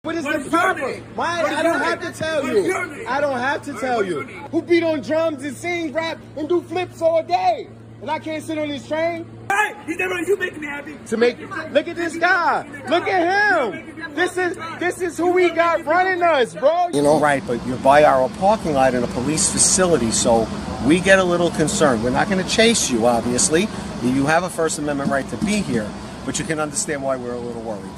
What is the problem? Why? I don't have to tell you. I don't have to tell you. Who beat on drums and sing, rap, and do flips all day? And I can't sit on this train? Hey, you making me happy. Look at this guy. Look at him. This is who we got running us, bro. You know, right? But you're by our parking lot in a police facility, so we get a little concerned. We're not going to chase you, obviously. You have a First Amendment right to be here, but you can understand why we're a little worried.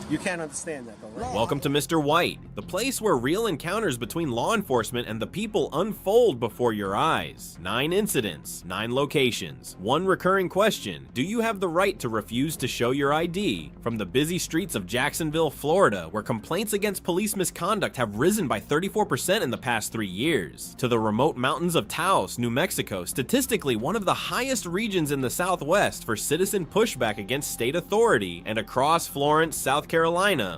You can't understand that, though, right? Welcome to Mr. White, the place where real encounters between law enforcement and the people unfold before your eyes. 9 incidents, 9 locations, 1 recurring question: do you have the right to refuse to show your ID? From the busy streets of Jacksonville, Florida, where complaints against police misconduct have risen by 34% in the past 3 years, to the remote mountains of Taos, New Mexico, statistically one of the highest regions in the Southwest for citizen pushback against state authority, and across Florence, South Carolina,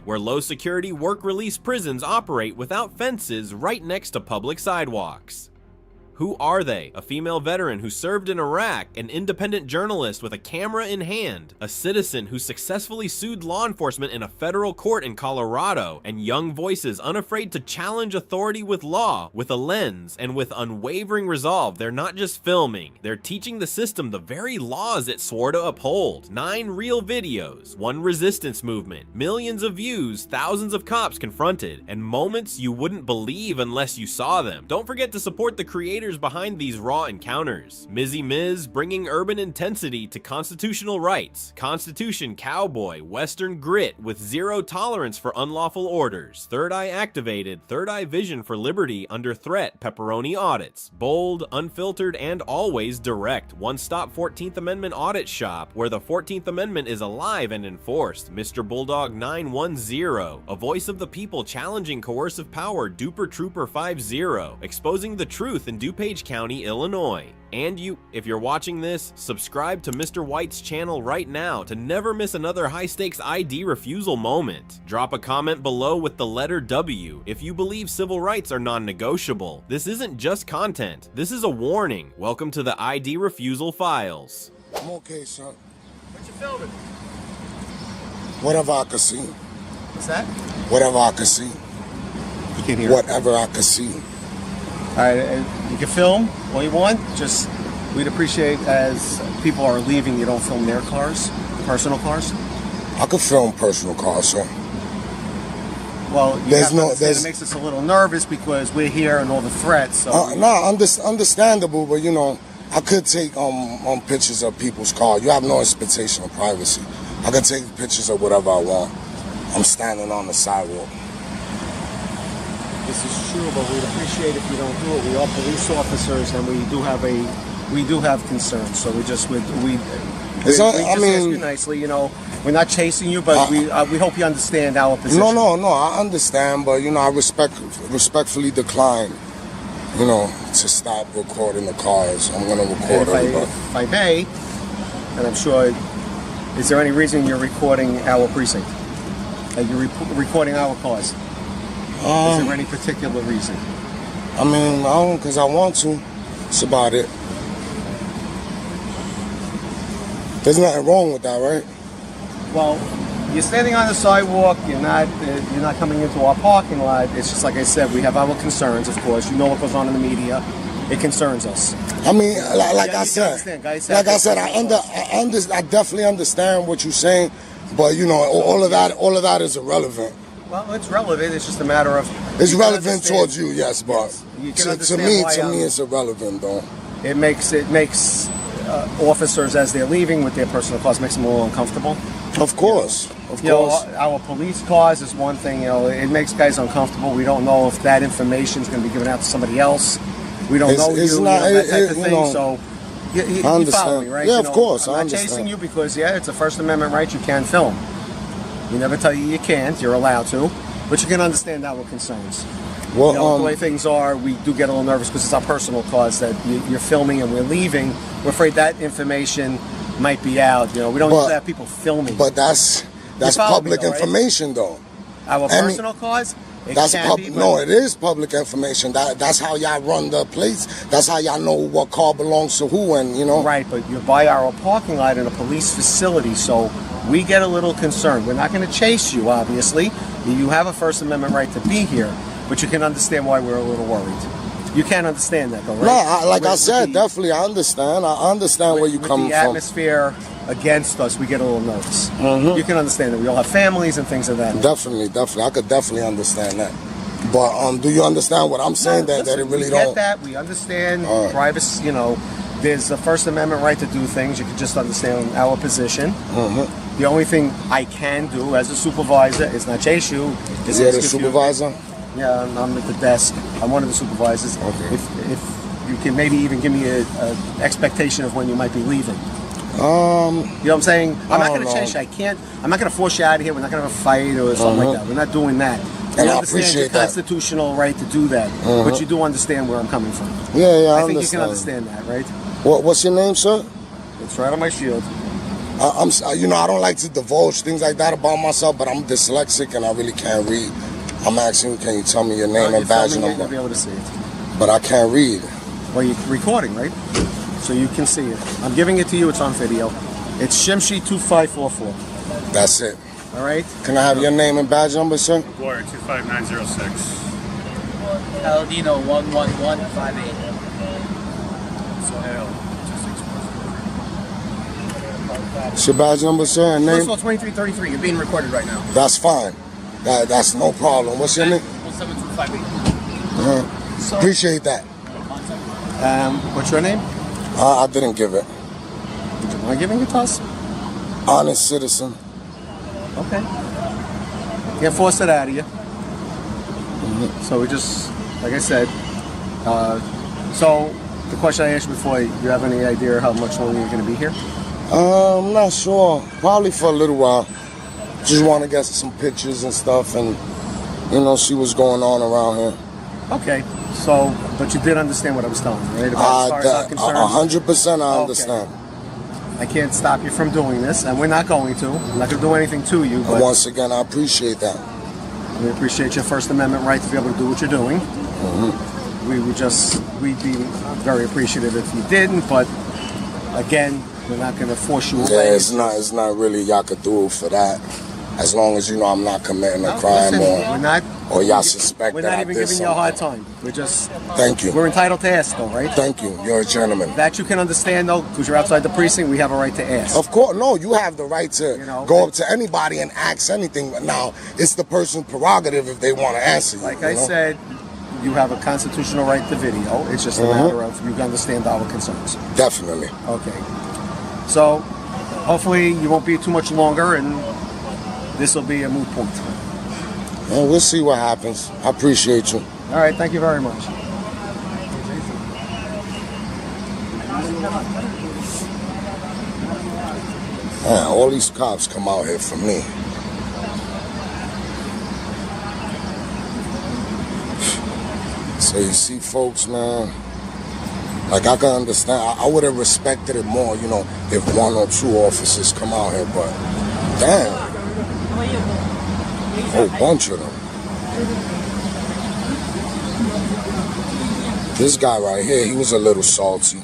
where low-security work-release prisons operate without fences right next to public sidewalks. Who are they? A female veteran who served in Iraq, an independent journalist with a camera in hand, a citizen who successfully sued law enforcement in a federal court in Colorado, and young voices unafraid to challenge authority with law, with a lens, and with unwavering resolve. They're not just filming, they're teaching the system the very laws it swore to uphold. 9 real videos, 1 resistance movement, millions of views, thousands of cops confronted, and moments you wouldn't believe unless you saw them. Don't forget to support the creators behind these raw encounters. Mizzy Miz, bringing urban intensity to constitutional rights. Constitution Cowboy, Western grit with zero tolerance for unlawful orders. Third Eye activated, Third Eye vision for liberty under threat. Pepperoni audits. Bold, unfiltered, and always direct. One-stop 14th Amendment audit shop, where the 14th Amendment is alive and enforced. Mr. Bulldog 910, a voice of the people challenging coercive power. Duper Trooper 50, exposing the truth in DuPage County, Illinois. And you, if you're watching this, subscribe to Mr. White's channel right now to never miss another high-stakes ID refusal moment. Drop a comment below with the letter W if you believe civil rights are non-negotiable. This isn't just content, this is a warning. Welcome to the ID Refusal Files. I'm okay, sir. What you filming? Whatever I can see. What's that? Whatever I can see. You can hear. Whatever I can see. All right, you can film all you want. Just, we'd appreciate as people are leaving, you don't film their cars, personal cars. I could film personal cars, sir. Well, it makes us a little nervous because we're here and all the threats. So understandable, but you know, I could take pictures of people's cars. You have no expectation of privacy. I could take pictures of whatever I want. I'm standing on the sidewalk. This is true, but we'd appreciate if you don't do it. We are police officers, and we do have concerns. So we ask you nicely. You know, we're not chasing you, but we hope you understand our position. No, I understand, but you know, I respectfully decline. You know, to stop recording the cars. I'm going to record everybody. If I may, and I'm sure, is there any reason you're recording our precinct? That you're recording our cars? Is there any particular reason? I mean, I don't, because I want to. That's about it. There's nothing wrong with that, right? Well, you're standing on the sidewalk. You're not coming into our parking lot. It's just like I said. We have our concerns, of course. You know what goes on in the media. It concerns us. I mean, I definitely understand what you're saying, but you know, all of that is irrelevant. Well, it's relevant. It's just a matter of... It's relevant towards you, yes, but yes. to me, it's irrelevant, though. It makes officers, as they're leaving with their personal cars, makes them a little uncomfortable. Of course, you know, our police cars is one thing. You know, it makes guys uncomfortable. We don't know if that information is going to be given out to somebody else. We don't know that type of thing. So you follow me, right? Yeah, of course. I'm not chasing you because it's a First Amendment right. You can film. We never tell you can't. You're allowed to, but you can understand our concerns. Well, you know, the way things are, we do get a little nervous because it's our personal cause that you're filming and we're leaving. We're afraid that information might be out. You know, we don't usually have people filming. But that's public information, though. Our personal cause. No, it is public information. That's how y'all run the plates. That's how y'all know what car belongs to who, and you know. Right, but you're by our parking lot in a police facility, so we get a little concerned. We're not going to chase you, obviously. You have a First Amendment right to be here, but you can understand why we're a little worried. You can't understand that, though, right? No, like I said, definitely I understand. I understand where you're coming the from. atmosphere against us, we get a little nervous. You can understand that. We all have families and things of that. Definitely. I could definitely understand that. But do you understand what I'm saying? That it really we don't. Get that. We understand privacy. You know, there's a First Amendment right to do things. You can just understand our position. The only thing I can do as a supervisor is not chase you. Is there a supervisor? Yeah, I'm at the desk. I'm one of the supervisors. Okay. If you can maybe even give me a expectation of when you might be leaving. You know what I'm saying? I'm not going to chase you. I can't. I'm not going to force you out of here. We're not going to have a fight or something like that. We're not doing that. And I understand appreciate your that. constitutional right to do that, but you do understand where I'm coming from. Yeah, I think you can understand that, right? What's your name, sir? It's right on my shield. I don't like to divulge things like that about myself, but I'm dyslexic and I really can't read. I'm asking, can you tell me your name and badge number? You'll be able to see it. But I can't read. Well, you're recording, right? So you can see it. I'm giving it to you. It's on video. It's Shimshi 2544. That's it. All right? Can I have your name and badge number, sir? Warrior 25906. Paladino 11158. What's your badge number, sir, and name? 2333. You're being recorded right now. That's fine. That's no problem. What's your name? 17258. Appreciate that. What's your name? I didn't give it. Would you mind giving it to us? Honest citizen. Okay. Can't force it out of you. So we just, like I said, so the question I asked you before, you have any idea how much longer you're going to be here? I'm not sure. Probably for a little while. Just want to get some pictures and stuff and, see what's going on around here. Okay. So, but you did understand what I was telling you, right? About as far as I'm concerned? 100% I understand. I can't stop you from doing this, and we're not going to. I'm not going to do anything to you. But once again, I appreciate that. We appreciate your First Amendment right to be able to do what you're doing. We'd be very appreciative if you didn't, but again, we're not going to force you away. Yeah, it's not really y'all could do it for that. As long as I'm not committing a crime or y'all suspect that I did something. We're not even giving you a hard time. Thank you. We're entitled to ask, though, right? Thank you. You're a gentleman. That you can understand, though, because you're outside the precinct, we have a right to ask. Of course. No, you have the right to go up to anybody and ask anything. But now, it's the person's prerogative if they want to answer you. Like I said, you have a constitutional right to video. It's just a matter of you understand our concerns. Definitely. Okay. So, hopefully, you won't be too much longer, and this will be a moot point. Well, we'll see what happens. I appreciate you. All right, thank you very much. Man, all these cops come out here for me. So you see, folks, man, like I can understand. I would have respected it more, if one or two officers come out here, but damn. A whole bunch of them. This guy right here, he was a little salty.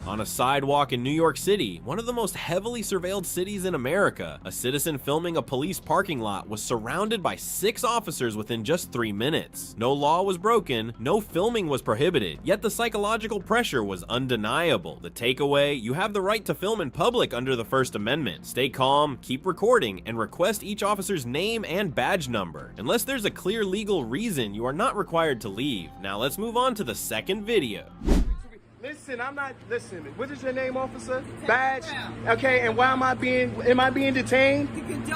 On a sidewalk in New York City, one of the most heavily surveilled cities in America, a citizen filming a police parking lot was surrounded by 6 officers within just 3 minutes. No law was broken, no filming was prohibited, yet the psychological pressure was undeniable. The takeaway, you have the right to film in public under the First Amendment. Stay calm, keep recording, and request each officer's name and badge number. Unless there's a clear legal reason, you are not required to leave. Now let's move on to the second video. Listen, listen, what is your name, officer? Badge? Okay, and why am I being detained?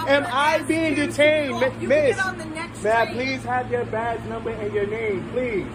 Am I being detained, miss? May I please have your badge number and your name, please?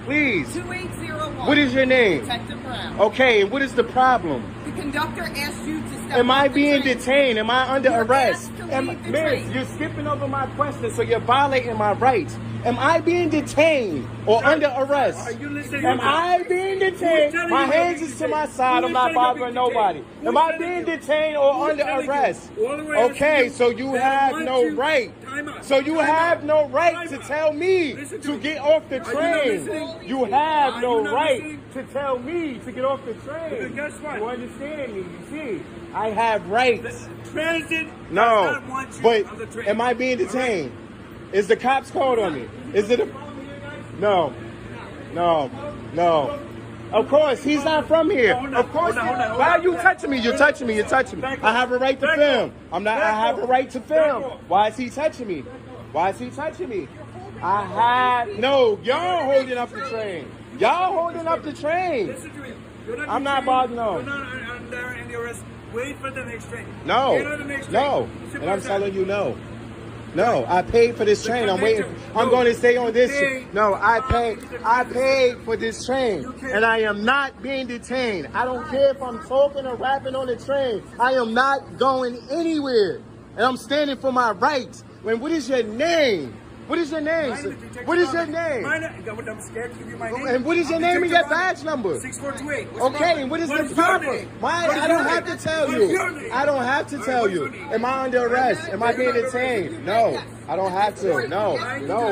Please. 2801. What is your name? Detective Brown. Okay, and what is the problem? The conductor asked you to step Am I off the being train. detained? Am I under You're arrest? asked to leave the Miss, train. you're skipping over my question, so you're violating my rights. Am I being detained or under arrest? Are you listening? Am I being detained? telling My you hands you're is to being my detained? side. Who I'm is not telling you bothering you're being nobody. detained? Who Am is I telling being you? detained or Who is under telling you? arrest? All the way asking Okay, you, so you they have want no you- right. Time out. So you Time have out. no right Time to out. tell me Listen to to me. get off the Are you not train. listening? You have Are no you not right listening? to tell me to get off the train. Because guess what? You understand me? You see, I have rights. Transit No, does not want you but on the train. am I being detained? Is the cops called on me? Is it a... No. Of course, he's not from here. Of course. Why are you touching me? You're touching me. You're touching me. I have a right to film. I'm not. I have a right to film. Why is he touching me? Why is he touching me? I have no. Y'all holding up the train. Y'all holding up the train. Listen to me. You're not I'm not detained. bothering. No. You're not under any arrest. Wait for the next train. No. Get on the next train. No. Simple And I'm as that. telling you no. No, I paid for this train. I'm waiting. I'm going to stay on this. No, I paid for this train, and I am not being detained. I don't care if I'm talking or rapping on the train. I am not going anywhere, and I'm standing for my rights. What is your name? What is your name? What is your name? I'm scared to give you my name. And what is your name and your badge number? 6428. Okay, and what is the number? I don't have to tell you. I don't have to tell you. Am I under arrest? Am I being detained? No, I don't have to. No.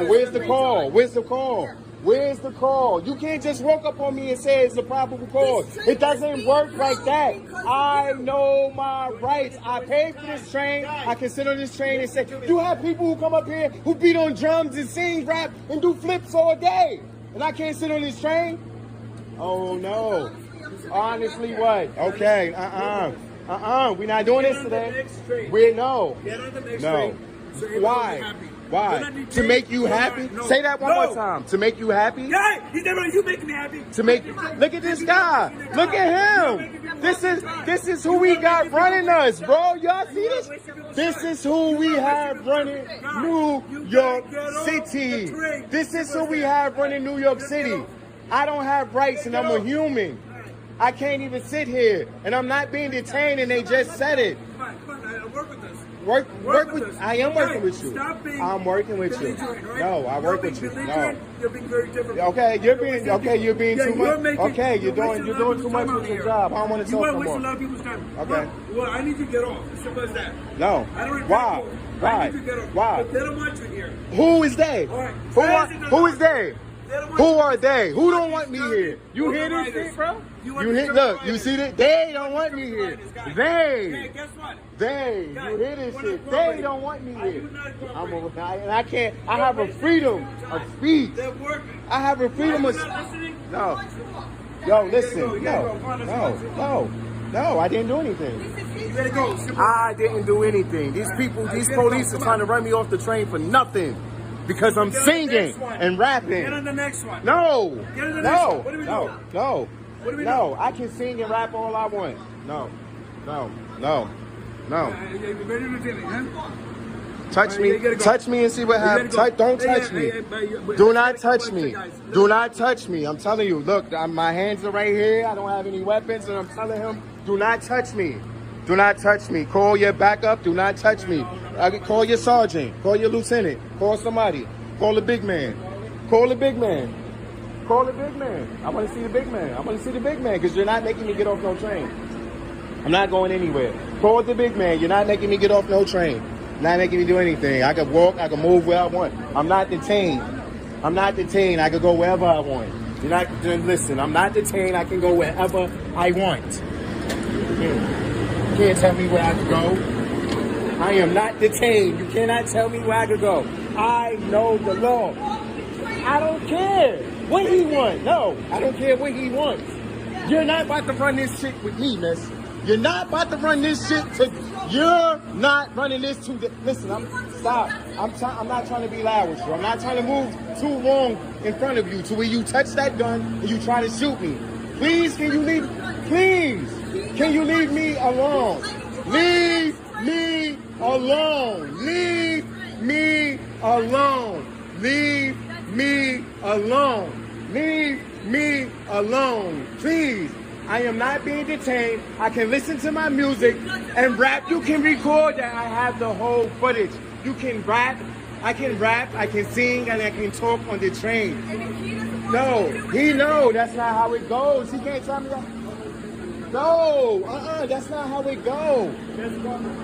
Where's the call? Where's the call? Where's the call? You can't just walk up on me and say it's a probable cause. It doesn't work like that. I know my rights. I paid for this train. I can sit on this train and say, you have people who come up here who beat on drums and sing, rap, and do flips all day. And I can't sit on this train? Oh, no. Honestly, what? Okay, we're not doing this today. No. Get on the next No. train. So everyone will be Why? happy. Why? To make you happy? No. Say that one No. more time. To make you happy? Yeah, you make me happy. To make look at this guy. Look at him. This is who we got running us, bro. Y'all see this? This is who we have running New York City. This is who we have running New York City. I don't have rights and I'm a human. I can't even sit here and I'm not being detained and they just said it. Come on, work with us. Work with. I am working with you. I'm working with you. No, I work with you. No. You're being very different. Okay, you're being too much. Okay, you're doing too much with your job. I don't want to talk no You more. a lot of people's time. Okay. Well, I need you to get off. As simple as that. No. I don't Why? I need you to get off. Why? But they don't want you here. Who is they? All right. Who is they? They don't want Who you. are they? Who don't want me here? You hear this shit, bro? You hear? Look, you see that? They don't want me here. Hey, They. guess what? They. You hear this shit? They don't want me I here. do not And cooperate. I can't. I have a freedom of speech. They're working. I have a freedom of. You're not listening? No. Yo, listen. No. I didn't do anything. You gotta go. Simple. I didn't do anything. These police are trying to run me off the train for nothing because I'm singing and rapping. Get on the next one. No. Get on the next one. What do we do? No. What do we No. I can sing and rap all I want. No. You ready to do it, huh? Touch me. You gotta go. Touch me and see what happens. Don't touch me. Do not touch me. Do not touch me. I'm telling you. Look, my hands are right here. I don't have any weapons, and I'm telling him, do not touch me. Do not touch me. Call your backup. Do not touch me. Call your sergeant. Call your lieutenant. Call somebody. Call the big man. Call the big man. Call the big man. I want to see the big man. I want to see the big man because you're not making me get off no train. I'm not going anywhere. Call the big man. You're not making me get off no train. Not making me do anything. I can walk. I can move where I want. I'm not detained. I can go wherever I want. You're not. Listen. I'm not detained. I can go wherever I want. You can't tell me where I can go. I am not detained. You cannot tell me where I can go. I know the law. I don't care what he wants. No, I don't care what he wants. You're not about to run this shit with me, miss. You're not about to run this shit to. You're not running this to. Listen, stop. I'm not trying to be loud with you. I'm not trying to move too long in front of you to where you touch that gun and you try to shoot me. Please, can you leave? Please, can you leave me alone? Leave me alone. Leave me alone. Leave me alone. Leave me alone. Please. I am not being detained. I can listen to my music and rap. You can record that. I have the whole footage. You can rap. I can rap, I can sing, and I can talk on the train. And if he doesn't want No, you to do it, he know that's not how it goes. He can't tell me that. No, that's not how it goes.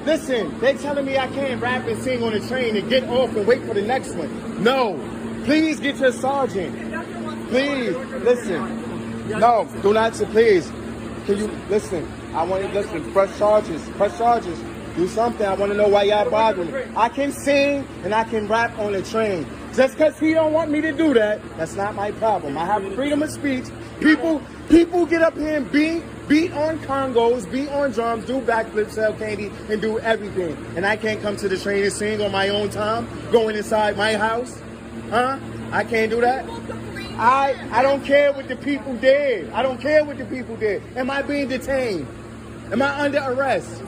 Listen, they telling me I can't rap and sing on the train and get off and wait for the next one. No, please get your sergeant. Please, listen. No, do not, please. Can you, listen, I want to listen, press charges, do something. I want to know why y'all bothering me. I can sing and I can rap on the train. Just because he don't want me to do that, that's not my problem. I have freedom of speech. People get up here and beat on congos, beat on drums, do backflips, sell candy, and do everything. And I can't come to the train and sing on my own time, going inside my house? Huh? I can't do that? I don't care what the people did. I don't care what the people did. Am I being detained? Am I under arrest?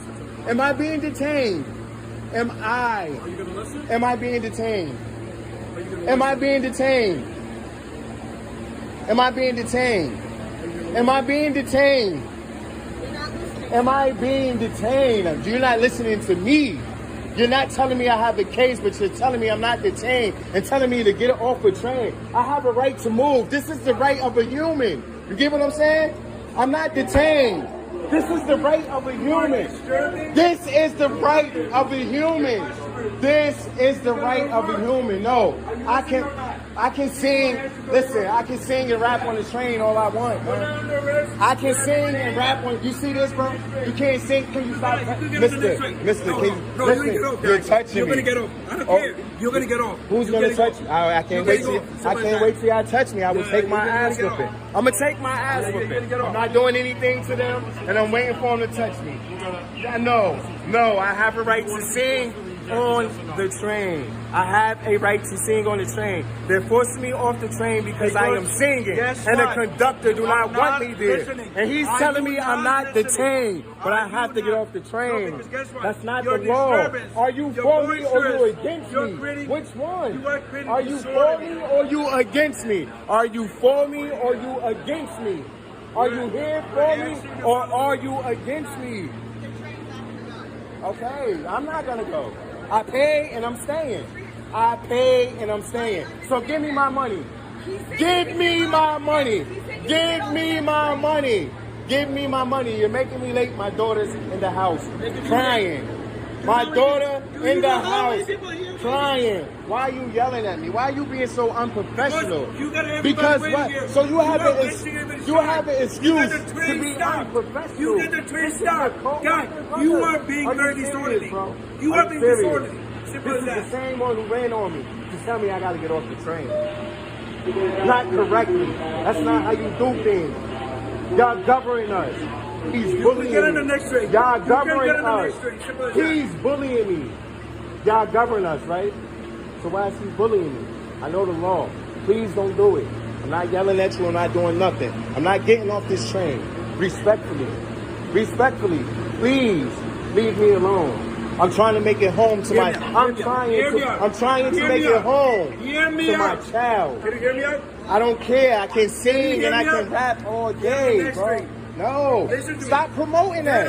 Am I being detained? Am I being detained? Am I being detained? Am I being detained? Am I being detained? Am I being detained? You're not listening to me. You're not telling me I have a case, but you're telling me I'm not detained and telling me to get off the train. I have a right to move. This is the right of a human. You get what I'm saying? I'm not detained. This is the right of a human. This is the right of a human. This is the right of a human. No, I can sing. Listen, I can sing and rap on the train all I want, man. I can sing and rap on. You see this, bro? You can't sing. Can you stop, Mister? Can you listen? You're touching me. You're gonna get off. I don't care. You're gonna get off. Who's gonna touch me? I can't wait till y'all touch me. I will take my ass whipping. I'm gonna take my ass whipping. I'm not doing anything to them, and I'm waiting for them to touch me. No, I have a right to sing on the train. I have a right to sing on the train. They're forcing me off the train because I am singing, and the conductor do not want me there. And he's telling me I'm not detained, but I have to get off the train. That's not the law. Are you for me or you against me? Which one? Are you for me or you against me? Are you for me or you against me? Are you here for me or are you against me? Okay, I'm not gonna go. I pay and I'm staying. I pay and I'm staying. So give me my money. Give me my money. Give me my money. Give me my money. You're making me late. My daughter's in the house crying. My daughter in the house crying. Why are you yelling at me? Why are you being so unprofessional? Because what? So you have an excuse to be unprofessional. You get the train stopped. God, you are being very disorderly. You are being disorderly. This is the same one who ran on me to tell me I got to get off the train. Not correctly. That's not how you do things. Y'all governing us. He's bullying me. Y'all governing us. He's bullying me. Y'all govern us, right? So why is he bullying me? I know the law. Please don't do it. I'm not yelling at you. I'm not doing nothing. I'm not getting off this train. Respectfully. Please leave me alone. I'm trying to make it home to I'm trying to make it home to my child. Can you hear me out? I don't care. I can sing and I can rap all day, bro. No. Stop promoting that.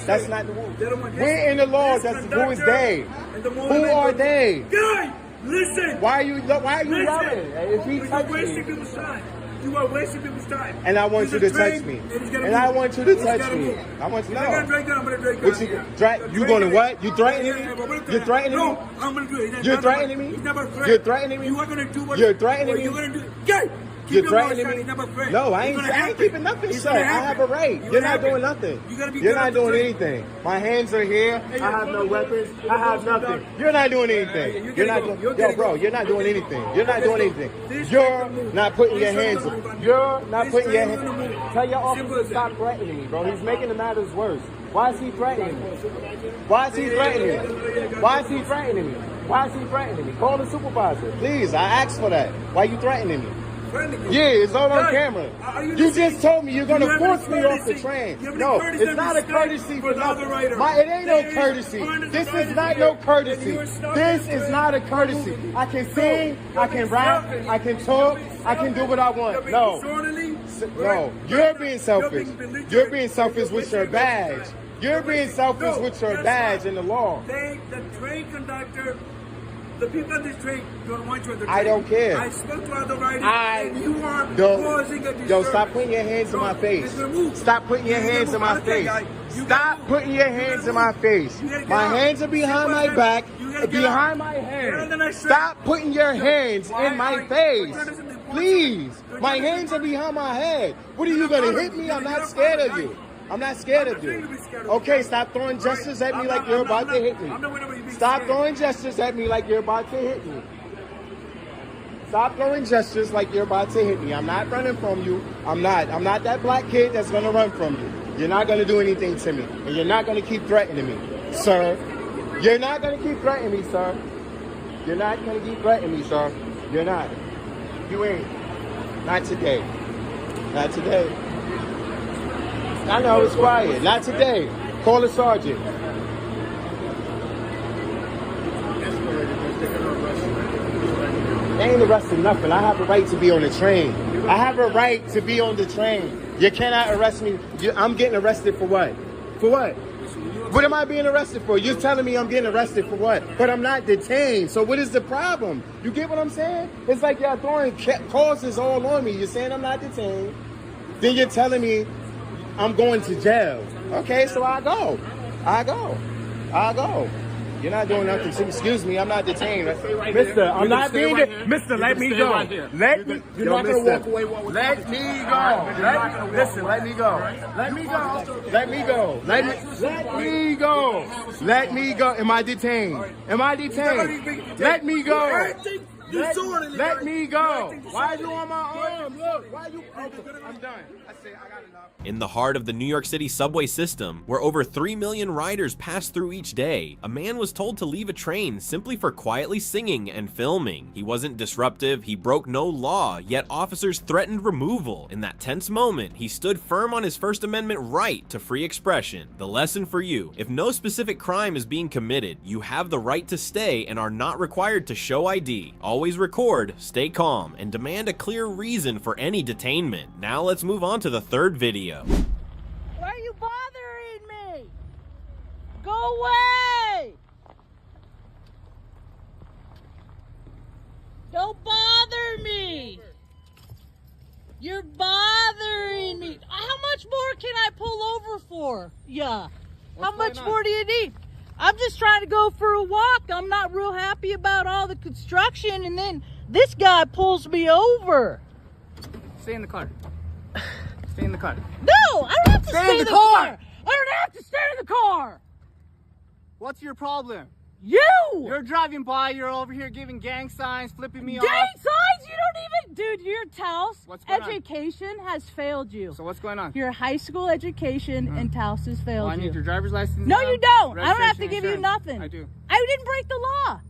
That's not the rule. We're in the law. That's who is they. Who are they? Guy, listen. Why are you yelling? If he touched me. You are wasting people's time. And I want you to touch me. And I want you to touch me. I want you to know. I'm going to drag down. You going to what? You threatening me? You're threatening me? No, I'm going to do it. You're threatening me? He's never threatened. You're threatening me? You are going to do what you're threatening me? You're going to do. Guy, you're threatening me? No, I ain't keeping nothing shut. I have a right. You're not doing nothing. You're not doing anything. My hands are here. I have no weapons. I have nothing. You're not doing anything. You're not doing. Yo, bro, you're not doing anything. You're not doing anything. You're not putting your hands up. You're not putting your hands. Tell your officer to stop threatening me, bro. He's making the matters worse. Why is he threatening me? Why is he threatening me? Why is he threatening me? Why is he threatening me? Call the supervisor, please. I asked for that. Why are you threatening me? Yeah, it's all on camera. You just told me you're going to force me off the train. No, it's not a courtesy for nothing. It ain't no courtesy. This is not no courtesy. This is not a courtesy. I can sing, I can rap, I can talk, I can do what I want. No, you're being selfish. You're being selfish with your badge. You're being selfish with your badge in the law. The train conductor The people on this train don't want you on the train. I don't care. I spoke to other riders, and you are causing a disturbance. Yo, stop putting your hands in my face. Stop putting your hands in my face. Stop putting your hands in my face. My hands are behind my back, behind my head. Stop putting your hands in my face. Please. My hands are behind my head. What are you going to hit me? I'm not scared of you. I'm not scared of you. Okay, stop throwing gestures at me like you're about to hit me. Stop throwing gestures at me like you're about to hit me. Stop throwing gestures like you're about to hit me. I'm not running from you. I'm not that black kid that's going to run from you. You're not going to do anything to me. And you're not going to keep threatening me, sir. You're not going to keep threatening me, sir. You're not going to keep threatening me, sir. You're not. You ain't. Not today. Not today. I know it's quiet. Not today. Call the sergeant. They ain't arresting nothing. I have a right to be on the train. I have a right to be on the train. You cannot arrest me. I'm getting arrested for what? For what? What am I being arrested for? You're telling me I'm getting arrested for what? But I'm not detained. So what is the problem? You get what I'm saying? It's like y'all throwing causes all on me. You're saying I'm not detained. Then you're telling me I'm going to jail. Okay, so I go. You're not doing nothing to me. Excuse me, I'm not detained. Mister, I'm not being Mister, let me go. Let me You're not going to walk away. Let me go. Listen, let me go. Let me go. Let me go. Let me go. Let me go. Am I detained? Am I detained? Let me go. Let me go. Why are you on my arm? Look, why are you? I'm done. I got enough. In the heart of the New York City subway system, where over 3 million riders pass through each day, a man was told to leave a train simply for quietly singing and filming. He wasn't disruptive, he broke no law, yet officers threatened removal. In that tense moment, he stood firm on his First Amendment right to free expression. The lesson for you: if no specific crime is being committed, you have the right to stay and are not required to show ID. Always record, stay calm, and demand a clear reason for any detainment. Now let's move on to the third video. Why are you bothering me? Go away! Don't bother me! You're bothering me. How much more can I pull over for? Yeah. How much more do you need? I'm just trying to go for a walk. I'm not real happy about all the construction, and then this guy pulls me over. Stay in the car. Stay in the car. No, I don't have to stay in the car. I don't have to stay in the car. What's your problem? You! You're driving by, you're over here giving gang signs, flipping me off. Gang signs? You don't even... Dude, your Taos education has failed you. So what's going on? Your high school education in Taos has failed you. I need your driver's license. No, you don't. I don't have to give you nothing. I do. I didn't break the law.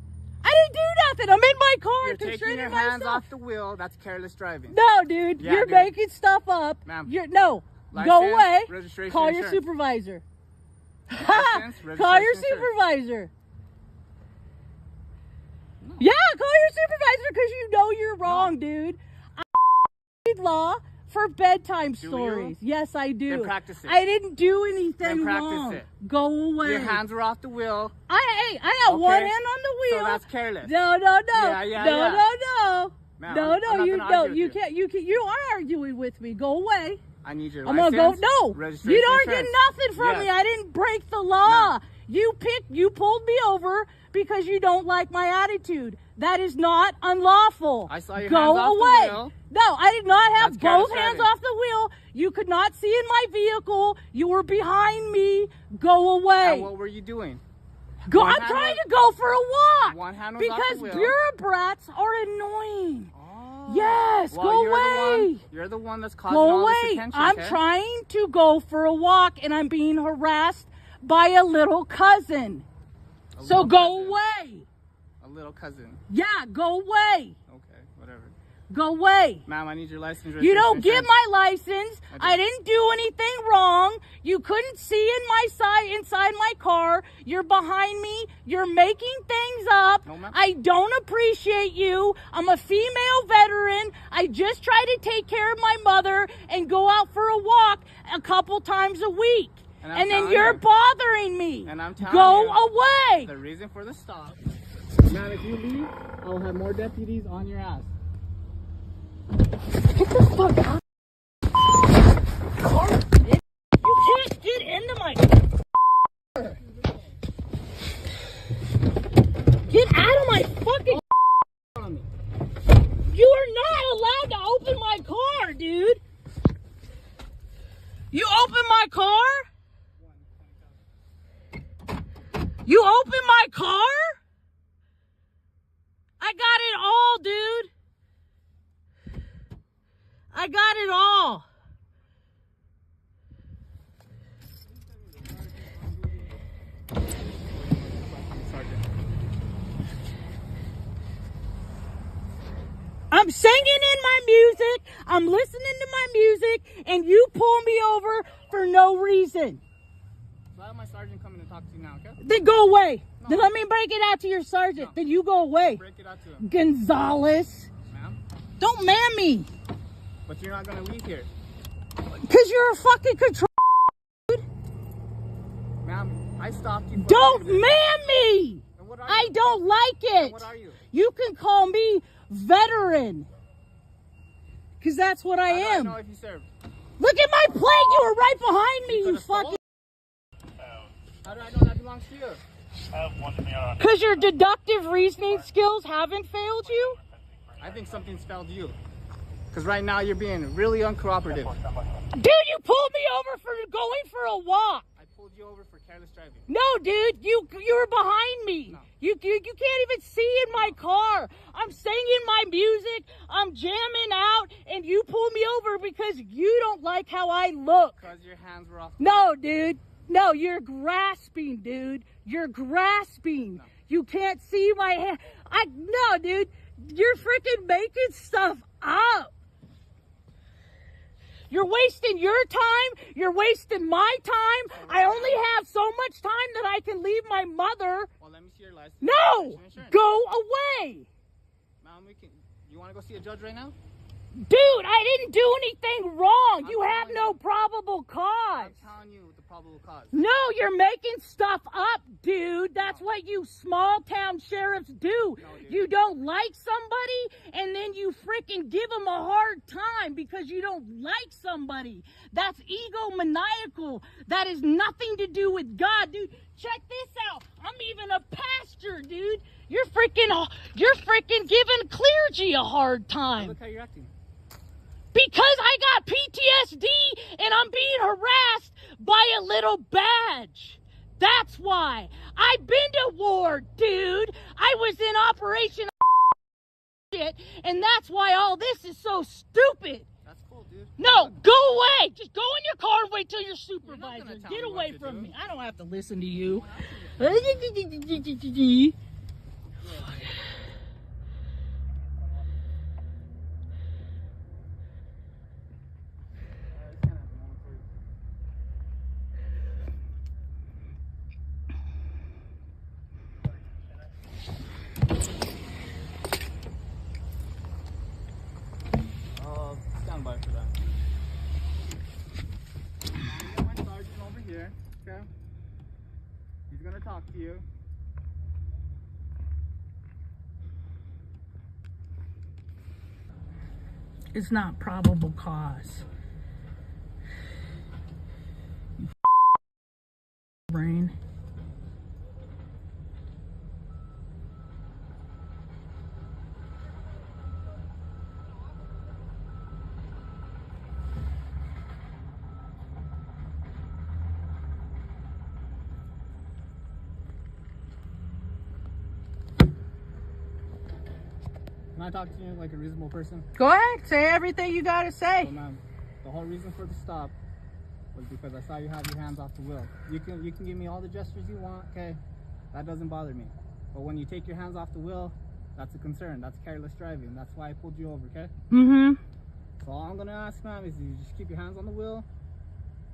I didn't do nothing. I'm in my car. You're taking your hands off the wheel. That's careless driving. No, dude. Yeah, you're making stuff up. Ma'am. No. License, go away. Registration, Call insurance. your supervisor. License, Call your insurance. supervisor. Yeah, call your supervisor because you know you're wrong, dude. I read law for bedtime stories. Yes, I do. Then practice it. I didn't do anything Then practice wrong. it. Go away. Your hands are off the wheel. I got one hand on the wheel. So that's careless. No. Yeah. No. Ma'am, No, I'm not you gonna don't. argue You with can't. You are arguing with me. Go away. I need your I'm license. gonna go. No, registration, you don't insurance. get nothing from me. I didn't break the law. No. You pulled me over because you don't like my attitude. That is not unlawful. I saw your go hands off away. the wheel. No, I did not have That's both careless hands driving. off the wheel. You could not see in my vehicle. You were behind me. Go away. And what were you doing? I'm trying to go for a walk. One hand was off the because wheel. bureaucrats are annoying. Oh. Yes, Well, go away. You're the one that's causing Go all away. this attention. I'm trying to go for a walk and I'm being harassed by a little cousin. So go away. A little cousin. Yeah, go away. Okay, whatever. Go away. Ma'am, I need your license. You don't get insurance. my license. I didn't do anything wrong. You couldn't see inside my car. You're behind me. You're making things up. No, ma'am. I don't appreciate you. I'm a female veteran. I just try to take care of my mother and go out for a walk a couple times a week. And then you're bothering me. And I'm telling Go you, away. The reason for the stop Ma'am, if you leave, I will have more deputies on your ass. Get the fuck out. Car, bitch. You can't get into my car. Get out of my fucking car. You are not allowed to open my car, dude. You open my car? You open my car? I got it all, dude. I got it all. I'm singing in my music, I'm listening to my music, and you pull me over for no reason. So I have my sergeant coming to talk to you now, okay? Then go away. No. Then let me break it out to your sergeant. No. Then you go away. Break it out to him. Gonzalez. Ma'am? Don't man me. But you're not going to leave here. Because you're a fucking control, dude. Ma'am, I stopped you. Don't man me. I don't like it. What are you? You can call me veteran. Because that's what I am. I know if you served. Look at my plate. You were right behind me, you fucking... How do I know that belongs to you? Because your deductive reasoning skills haven't failed you? I think something's failed you. Because right now you're being really uncooperative. Dude, you pulled me over for going for a walk. I pulled you over for careless driving. No, dude, you were behind me. No. You can't even see in my car. I'm singing my music. I'm jamming out, and you pulled me over because you don't like how I look. Because your hands were off. No, dude. No, you're grasping, dude. You're grasping. No. You can't see my hand. No, dude. You're freaking making stuff up. You're wasting your time. You're wasting my time. I only have so much time that I can leave my mother. Well, let me see your license. No! Go away! Ma'am, you want to go see a judge right now? Dude, I didn't do anything wrong. You have no probable cause. I'm telling you the probable cause. No, you're making stuff up, dude. That's what you small town sheriffs do. You don't like somebody, and then you freaking give them a hard time because you don't like somebody. That's egomaniacal. That has nothing to do with God, dude. Check this out. I'm even a pastor, dude. You're freaking giving clergy a hard time. Look how you're acting. Because I got PTSD and I'm being harassed by a little badge. That's why. I've been to war, dude. I was in Operation shit, and that's why all this is so stupid. That's cool, dude. No, go away. Just go in your car and wait till your supervisor. Get away from me. I don't have to listen to you. Stand by for that. I got my sergeant over here, okay? He's gonna talk to you. It's not probable cause. You brain. Can I talk to you like a reasonable person? Go ahead, say everything you gotta say. So, ma'am, the whole reason for the stop was because I saw you have your hands off the wheel. You can give me all the gestures you want, okay? That doesn't bother me. But when you take your hands off the wheel, that's a concern. That's careless driving. That's why I pulled you over, okay? Mm-hmm. So all I'm gonna ask, ma'am, is you just keep your hands on the wheel,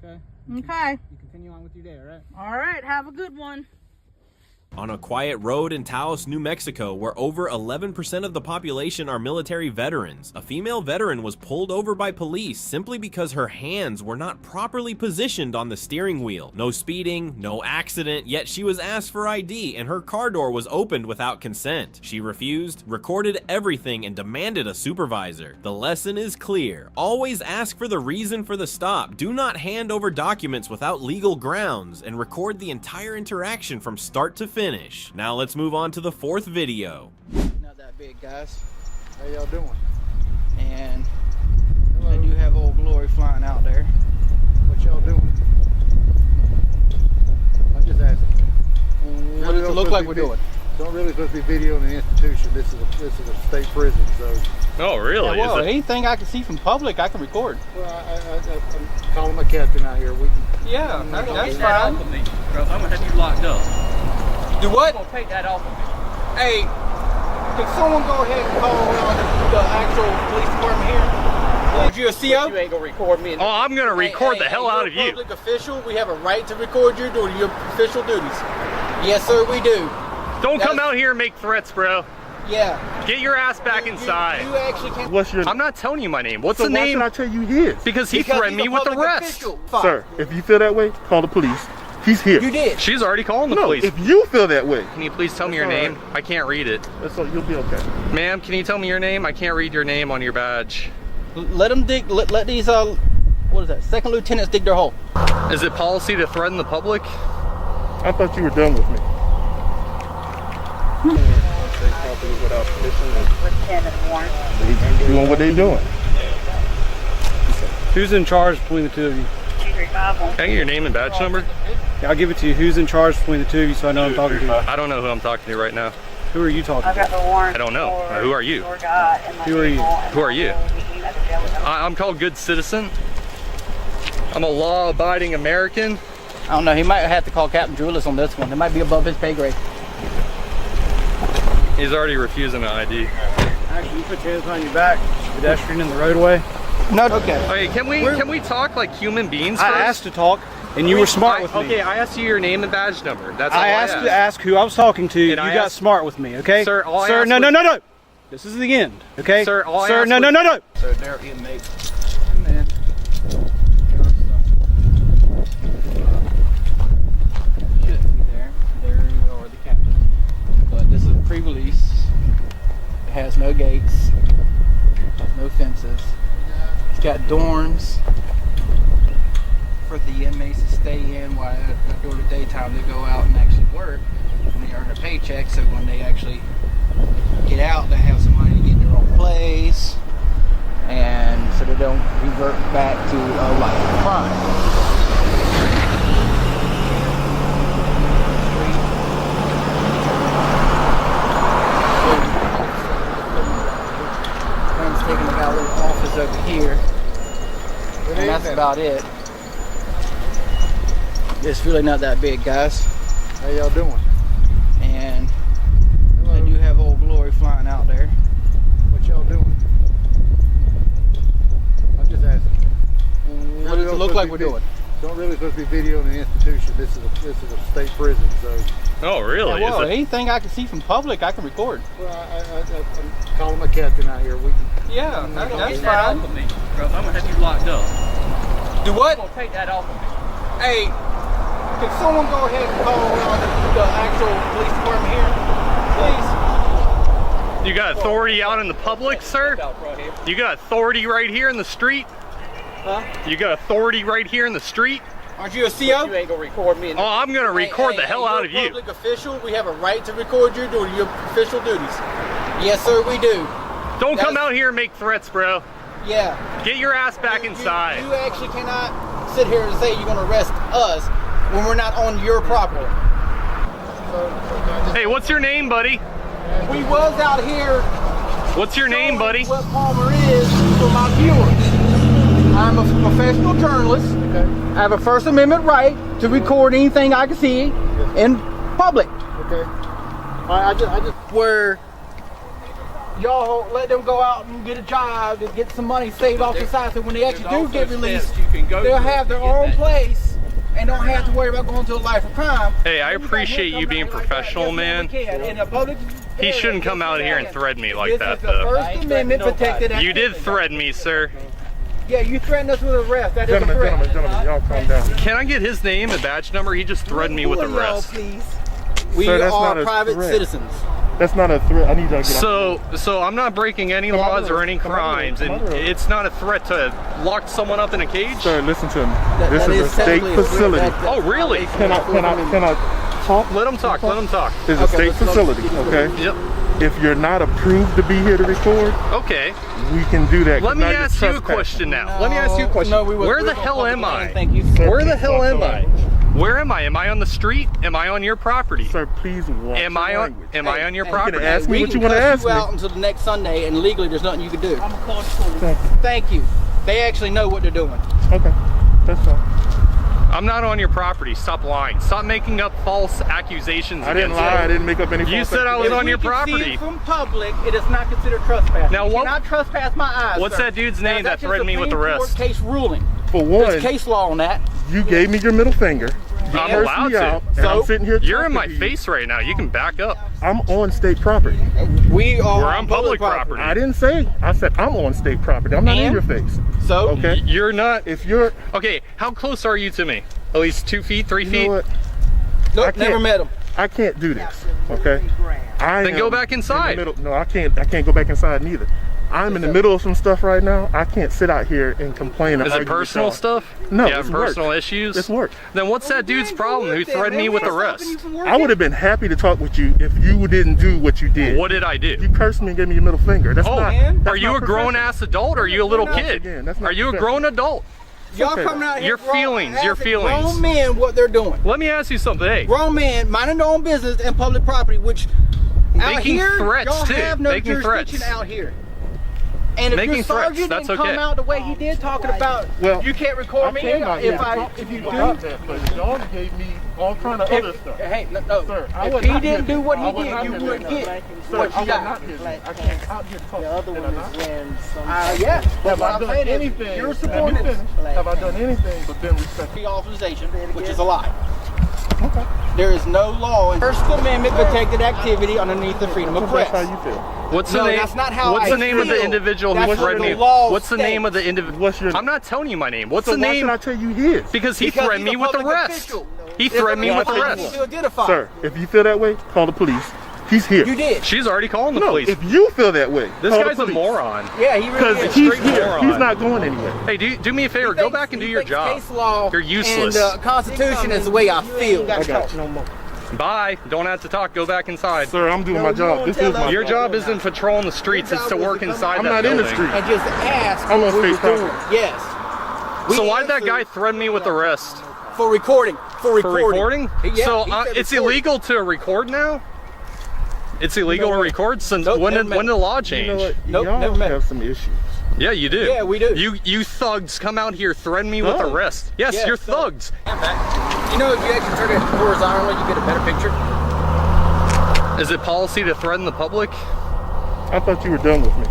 okay? Okay. You continue on with your day, all right? All right, have a good one. On a quiet road in Taos, New Mexico, where over 11% of the population are military veterans, a female veteran was pulled over by police simply because her hands were not properly positioned on the steering wheel. No speeding, no accident, yet she was asked for ID and her car door was opened without consent. She refused, recorded everything, and demanded a supervisor. The lesson is clear. Always ask for the reason for the stop. Do not hand over documents without legal grounds, and record the entire interaction from start to finish. Now let's move on to the fourth video. Not that big, guys. How y'all doing? And I do have Old Glory flying out there. What y'all doing? I'm just asking. What does it look like we're doing? Don't really supposed to be videoing an institution. This is a state prison, so. Oh, really? Yeah, well, anything I can see from public, I can record. Well, I'm calling my captain out here. Yeah, that's fine. I'm gonna have you locked up. Do what? I'm gonna take that off of me. Hey, can someone go ahead and call the actual police department here? Are you a CO? You ain't gonna record me. Oh, I'm gonna record the hell out of you. You're a public official. We have a right to record you doing your official duties. Yes, sir, we do. Don't come out here and make threats, bro. Yeah. Get your ass back inside. You actually can't. What's your? I'm not telling you my name. What's So the why name? should I tell you his? Because he threatened me with arrest. Sir, if you feel that way, call the police. He's here. You did. She's already calling the No, police. if you feel that way, Can you please tell me your That's all name? I can't read it. that's all, you'll be okay. Ma'am, can you tell me your name? I can't read your name on your badge. Let them dig. Let these what is that? Second lieutenants dig their hole. Is it policy to threaten the public? I thought you were done with me. Doing what they doing? Who's in charge between the two of you? Can I get your name and badge number? Yeah, I'll give it to you. Who's in charge between the two of you so I know who I'm talking to? I don't know who I'm talking to right now. Who are you talking to? I don't know. Who are you? Who are you? Who are you? I'm called Good Citizen. I'm a law-abiding American. I don't know. He might have to call Captain Julius on this one. It might be above his pay grade. He's already refusing an ID. Actually, you put your hands on your back. Pedestrian in the roadway. No. Okay. Okay, can we talk like human beings I first? asked to talk, and you were smart with me. Okay, I asked you your name and badge number. That's all I asked to ask who I was talking to. And you I got asked- smart with me, okay? Sir, all I Sir, asked no, was- no. This is the end, okay? Sir, all I Sir, asked no, was- no. So they're inmates. Man. Shouldn't be there. There are the captains. But this is a pre-release. It has no gates. No fences. It's got dorms for the inmates to stay in while during the daytime they go out and actually work and they earn a paycheck, so when they actually get out they have some money to get their own place and so they don't revert back to a life of crime. Taking a little office over here, and that's about it. It's really not that big, guys. How y'all doing? And I do have Old Glory flying out there. What y'all doing? I'm just asking. What does it look like we're doing? Don't really supposed to be videoing an institution. This is a state prison, so. Oh, really? Yeah, well, Is it- anything I can see from public, I can record. Well, I'm calling my captain out here. Yeah, that's Get that off fine. of me, bro. I'm gonna have you locked up. Do what? I'm gonna take that off of me. Hey, can someone go ahead and call the actual police department here, please? You got authority out in the public, sir? You got authority right here in the street? Huh? You got authority right here in the street? Aren't you a CO? You ain't gonna record me. Oh, I'm gonna record the hell out of You're a you. public official. We have a right to record you doing your official duties. Yes, sir, we do. Don't come out here and make threats, bro. Yeah. Get your ass back inside. You actually cannot sit here and say you're going to arrest us when we're not on your property. Hey, what's your name, buddy? We was out here. What's your name, buddy? What Palmer is for my viewers. I'm a professional journalist. Okay. I have a First Amendment right to record anything I can see in public. Okay. I just. Where y'all let them go out and get a job and get some money saved off the side, so when they actually do get released, they'll have their own place and don't have to worry about going to a life of crime. Hey, I appreciate you being professional, man. In a public He shouldn't come out here and threaten me like that, This is the though. First Amendment protected activity. You did threaten me, sir. Yeah, you threatened us with arrest. That is a Gentlemen, threat. gentlemen, y'all calm down. Can I get his name and badge number? He just threatened me with Who are y'all, arrest. please? We Sir, that's are not a private threat. citizens. That's not a threat. I need y'all to get out. So I'm not breaking any laws or any crimes, and it's not a threat to lock someone up in a cage? Sir, listen to me. This that is a is state technically a threat. facility. Oh, really? Can I talk? Let him talk, let him talk. It's a state facility, okay? Yep. If you're not approved to be here to record, Okay. we can do that. Let me ask you a question now. Let me ask you a question. Where the hell am I? Thank you. Where the hell am I? Where am I? Am I on the street? Am I on your property? Sir, please watch Am I on? Am I on your property? gonna ask me We what can you want to cuss ask you me. out until the next Sunday, and legally there's nothing you can do. I'm a call school. Thank you. They actually know what they're doing. Okay, that's fine. I'm not on your property. Stop lying. Stop making up false accusations. I didn't against lie. me. I didn't make up any. You false said I was If on we your can see property. it from public, it is not considered trespass. Now, You what- cannot trespass my eyes. What's sir. that dude's Now, name that that's a threatened me with Supreme Court arrest? Case ruling. For one, There's case law on that. you gave me your middle finger. You I'm cursed allowed me to. out, and I'm sitting here. You're in my talking to you. face right now. You can back up. I'm on state property. We are We're on public property. I didn't say. I said I'm on state property. I'm not in And? your face. So, Okay. You're not. If you're, Okay, how close are you to me? At least 2 feet, 3 you feet? know what? nope, I can't- never met him. I can't do this. Okay. Then go am back in the inside. middle- No, I can't. I can't go back inside neither. I'm in the middle of some stuff right now. I can't sit out here and complain. and Is it argue with personal y'all. stuff? No, You have it's work. personal issues? It's work. Then what's that dude's problem who threatened me with arrest? I would have been happy to talk with you if you didn't do what you did. What did I do? You cursed me and gave me your middle finger. That's Oh, not. are you a grown ass adult or are you a little kid? Again, that's not Are you a professional. grown adult? Y'all okay. coming out here Your feelings, your asking feelings. grown men what they're doing. Let me ask you something. Hey, Grown men minding their own business and public property, which out Making here, threats, y'all too. have no Making jurisdiction threats. out here. And if Making your threats, sergeant that's didn't okay. come out the way he did, talking about Well, you can't record me came out here if to I talk if to you about do. that, but y'all gave me all kind of other stuff. Hey, no, Sir, I if was he not didn't here. do what I he was not did, you here. would get Sir, what I you was got. not here. I can't out here to talk. The other one Did I is not? when some Yeah, Have that's what I I'm done saying. anything? You're Let me supporting finish. Have I done anything but been respectful? authorization, which is a lie. There is no law in First Amendment protected activity underneath the freedom of press. That's how you feel. what's the No, name? that's not how What's I the name of the feel. individual who That's what threatened the me? law What's the name of the states. individual? What's your name? I'm not telling you my name. What's So the why name? should I tell you his? Because he Because threatened he's me a with public arrest. official. He threatened me with Well, I arrest. To identify. Sir, if you feel that way, call the police. He's here. You did. She's already calling the No, police. if you feel that way, This call guy's the a police. moron. Yeah, he really Because is. he's straight here. moron. He's not going anywhere. Hey, do me a favor. Go back and do your He job. thinks case law You're useless. And the Constitution is the way I feel. I got you. Bye. Don't have to talk. Go back inside. Sir, I'm doing my job. This is my Your job. job isn't patrolling the streets. It's to work inside I'm that not in the building. street. And just ask I'm on what we state were doing. property. Yes. So We why'd that answered guy threaten me with arrest? for recording? For For recording? Yeah, So he said it's recording. illegal to record now? It's illegal You know to what? record since Nope, when never did met the law You change? know what? Nope, Y'all never met have some issues. Yeah, you do. Yeah, we do. You thugs come out here, threaten me with Thugs? arrest. Yes, Yeah, you're thugs. thugs. You know, if you actually turn it horizontally, you get a better picture. Is it policy to threaten the public? I thought you were done with me.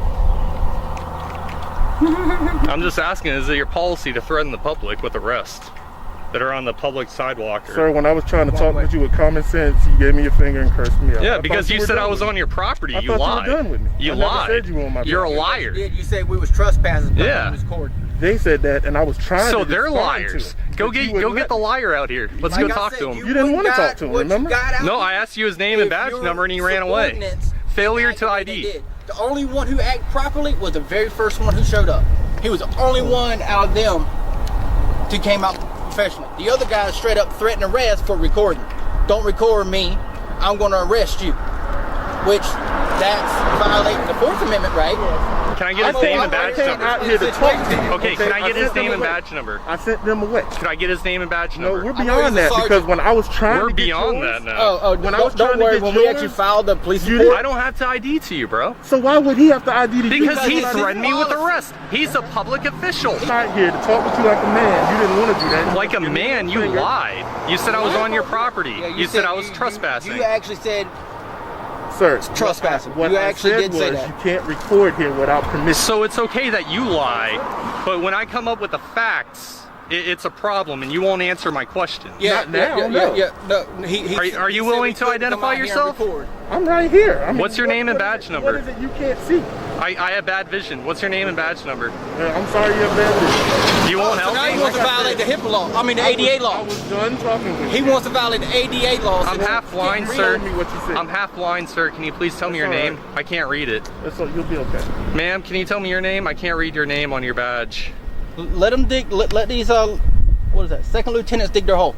I'm just asking, is it your policy to threaten the public with arrest that are on the public sidewalk? Or... Sir, when I was trying to talk with you with common sense, you gave me your finger and cursed me out. Yeah, I because thought you were said done I was with on me. your property. I You thought lied. you were done with me. You I never lied. said you were on my You're a property. liar. You said we was trespassing. Yeah. Was recording. They said that, and I was trying So to they're respond to liars. it, Go but you get wouldn't the let me. liar out here. Let's Like go I talk said, to him. You didn't want to talk to him, what you remember? got out No, here I asked you his name and if badge your number and he ran away. subordinates Failure acted to the way ID. they did. The only one who acted properly was the very first one who showed up. He was the only one out of them who came out professional. The other guy straight up threatened arrest for recording. Don't record me, I'm going to arrest you. Which, that's violating the Fourth Amendment, right? Can I get his name and badge came number? out here to talk to you. Okay, can I get his sent them name and away. badge number? I sent them away. Can I get his name and badge No, number? we're I know he's beyond a that sergeant. because when I was trying We're to get beyond yours, that now. when I was trying don't to worry, get when we yours, actually filed the police you report. I don't have to ID to you, bro. So why would he have to ID to you? Because he when I threatened me with policy. arrest. He's a public official. I'm not here to talk with you like a man. You didn't want to do that. Like a man, you lied. You said I was on your property. Yeah, You said I was trespassing. You actually said Sir, trespassing. What You I actually said did was say that. you can't record here without permission. So it's okay that you lie, but when I come up with the facts It's a problem, and you won't answer my question. Not now, no. Are you willing to identify yourself? I'm right here. I mean, What's your name and badge number? What is it you can't see? I have bad vision. What's your name and badge number? I'm sorry you have bad vision. You won't help Now me? he wants to violate the HIPAA law. I mean the ADA law. I was done talking with He you. wants to violate the ADA law. I'm half blind, Read sir. me what you said. I'm half blind, sir. Can you please tell me your That's all name? I can't read it. You'll be okay. Ma'am, can you tell me your name? I can't read your name on your badge. Let them dig. Let these what is that? Second lieutenants dig their hole.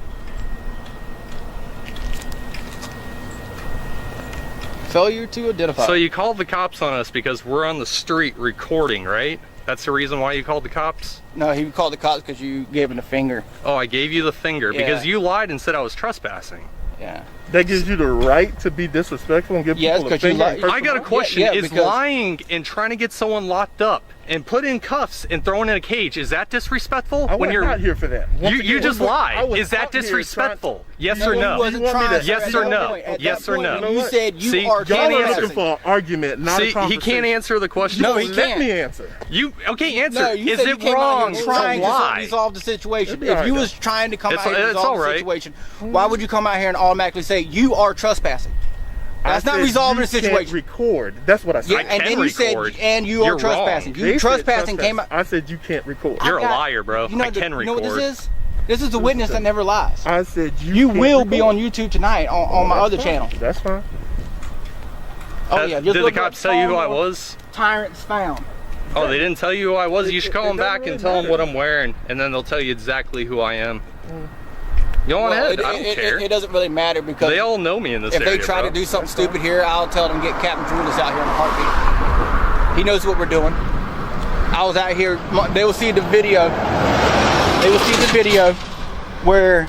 Failure to identify. So you called the cops on us because we're on the street recording, right? That's the reason why you called the cops? No, he called the cops because you gave him the finger. Oh, I gave you the finger because you lied and said I was trespassing. Yeah. That gives you the right to be disrespectful and give people a finger. I got a question. Yeah, is because lying and trying to get someone locked up and put in cuffs and thrown in a cage, is that disrespectful? I was not here for that. You just lied. Is that disrespectful? Yes or no? Yes or no? Yes or no? You said you See, are can't Y'all are answer. looking for an argument, not a See, he conversation. can't answer the question. No, he Let can't. me answer. You answer. No, you is said you it came out wrong here to trying to lie? resolve the situation. It'd be If all you right, was trying to come It's- out here and it's all resolve the right. situation, why would you come out here and automatically say you are trespassing? That's I not said resolving the you can't situation. record. That's what I said. Yeah, and then you said, and you are You're trespassing. wrong. You They said trespassing came out. I said you can't record. You're a got- liar, bro. You know, I can you record. know what this is? This is the witness that never lies. I said You can't will be record. on YouTube tonight on my other channel. That's fine. Oh yeah. Did the cops tell you who I was? Tyrants found. Oh, they didn't tell you who I was? You should call them back and tell them what I'm wearing, and then they'll tell you exactly who I am. Go on ahead. I don't care. It doesn't really matter because They all know me in this if area, they try bro. to do something stupid here, I'll tell them get Captain Julius out here in a heartbeat. He knows what we're doing. I was out here. They will see the video. They will see the video where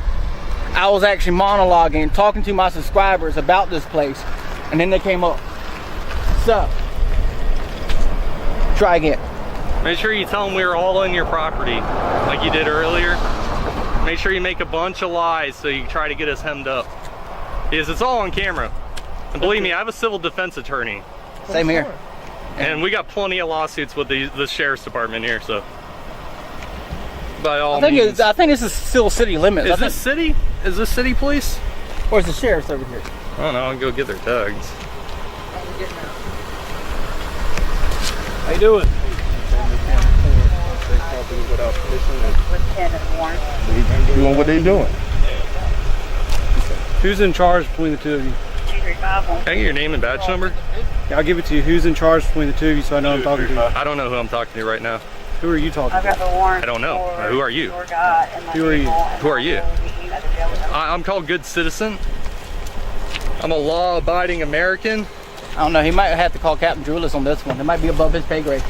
I was actually monologuing and talking to my subscribers about this place, and then they came up. So, try again. Make sure you tell them we were all in your property, like you did earlier. Make sure you make a bunch of lies so you can try to get us hemmed up. Because it's all on camera. And believe me, I have a civil defense attorney. Same here. And we got plenty of lawsuits with the sheriff's department here, so. By all means. I think this is still city limits. Is this city? Is this city police? Or is the sheriff's over here? I don't know, I'll go get their tags. How you doing? Doing what they doing. Who's in charge between the two of you? Can I get your name and badge number? Yeah, I'll give it to you. Who's in charge between the two of you so I know I'm talking to you? I don't know who I'm talking to right now. Who are you talking to? I don't know. Who are you? Who are you? Who are you? I'm called Good Citizen. I'm a law-abiding American. I don't know. He might have to call Captain Julius on this one. It might be above his pay grade.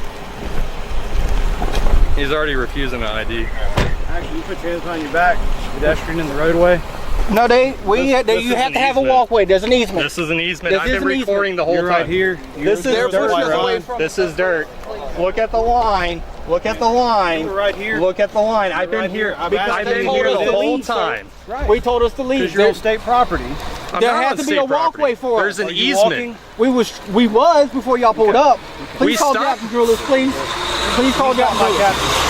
He's already refusing an ID. Actually, you put your hands behind your back. Pedestrian in the roadway. No, you have to have a walkway. There's an easement. This is an easement. This I've is been an easement. recording the whole You're time. right here. This is dirt, bro. This is dirt. Look at the line. Look at the line. You're right here. Look at the line. I've been right here. here. I've been told here us the to whole leave, sir. time. Right. We told us to leave. Because you're on state property. I'm There not has on to be state a walkway property. for There's us. an Are you easement. walking? We was before y'all pulled up. Please We call stopped. Captain Julius, please. Please call Captain Julius.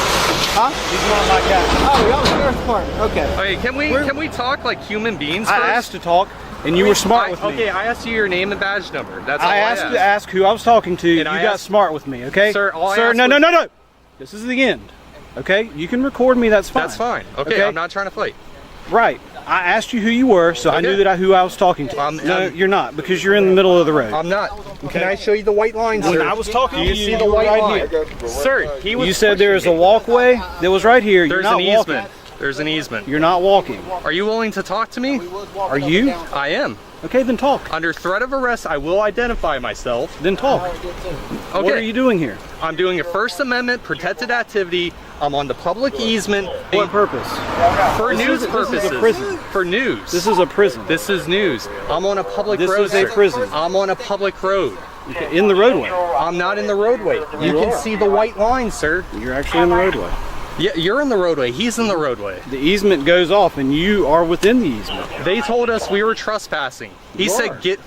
Huh? He's not like that. Oh, y'all the sheriff's department. Okay. Okay, can we talk like human beings I first? asked to talk, and you were smart with me. Okay, I asked you your name and badge number. That's all I I asked to ask who I was talking to. And You I got asked- smart with me, okay? Sir, all I Sir, asked no, was- no. This is the end. Okay? You can record me, that's fine. That's fine. Okay, I'm not trying to fight. Right. I asked you who you were, so I Okay. knew that who I was talking to. No, you're not, because you're in the middle of the road. I'm not. Can I show you the white lines, When sir? I was talking Do to you you, see you the were white right line? here. Sir, he was You said there is a walkway that was right here. You're There's not an walking. easement. There's an easement. You're not walking. Are you willing to talk to me? Are you? I am. Okay, then talk. Under threat of arrest, I will identify myself. Then talk. Okay. What are you doing here? I'm doing a First Amendment protected activity. I'm on the public easement. What purpose? For This news is a purposes. prison. For news. This is a prison. This is news. I'm on a public This road. is a sir. prison. I'm on a public road. Okay, in the roadway. I'm not in the roadway. You can see the white line, sir. You're actually in the roadway. Yeah, you're in the roadway. He's in the roadway. The easement goes off, and you are within the easement. They told us we were trespassing. He You said, are. "Get."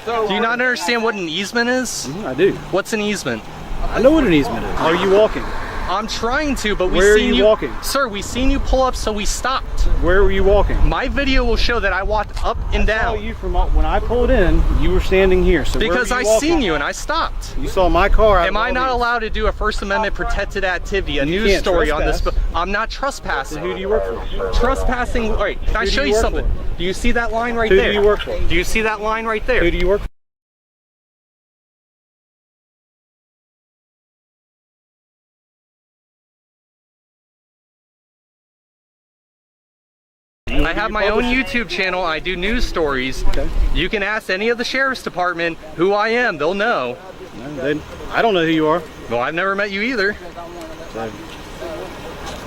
Do you not understand what an easement is? I do. What's an easement? I know what an easement is. Are you walking? I'm trying to, but Where are you walking? Sir, we seen you pull up, so we stopped. Where were you walking? My video will show that I walked up and down. I saw you from when I pulled in. You were standing here. So because where were you I walking? seen you and I stopped. You saw my car. Am I not allowed to do a First Amendment protected activity, a news story on this? I'm not trespassing. So who do you work for? Trespassing. All right, can I show you something? Do you see that line right there? Who do you work for? Do you see that line right there? Who do you work for? I have my own YouTube channel. I do news stories. Okay. You can ask any of the sheriff's department who I am. They'll know. No, I don't know who you are. Well, I've never met you either.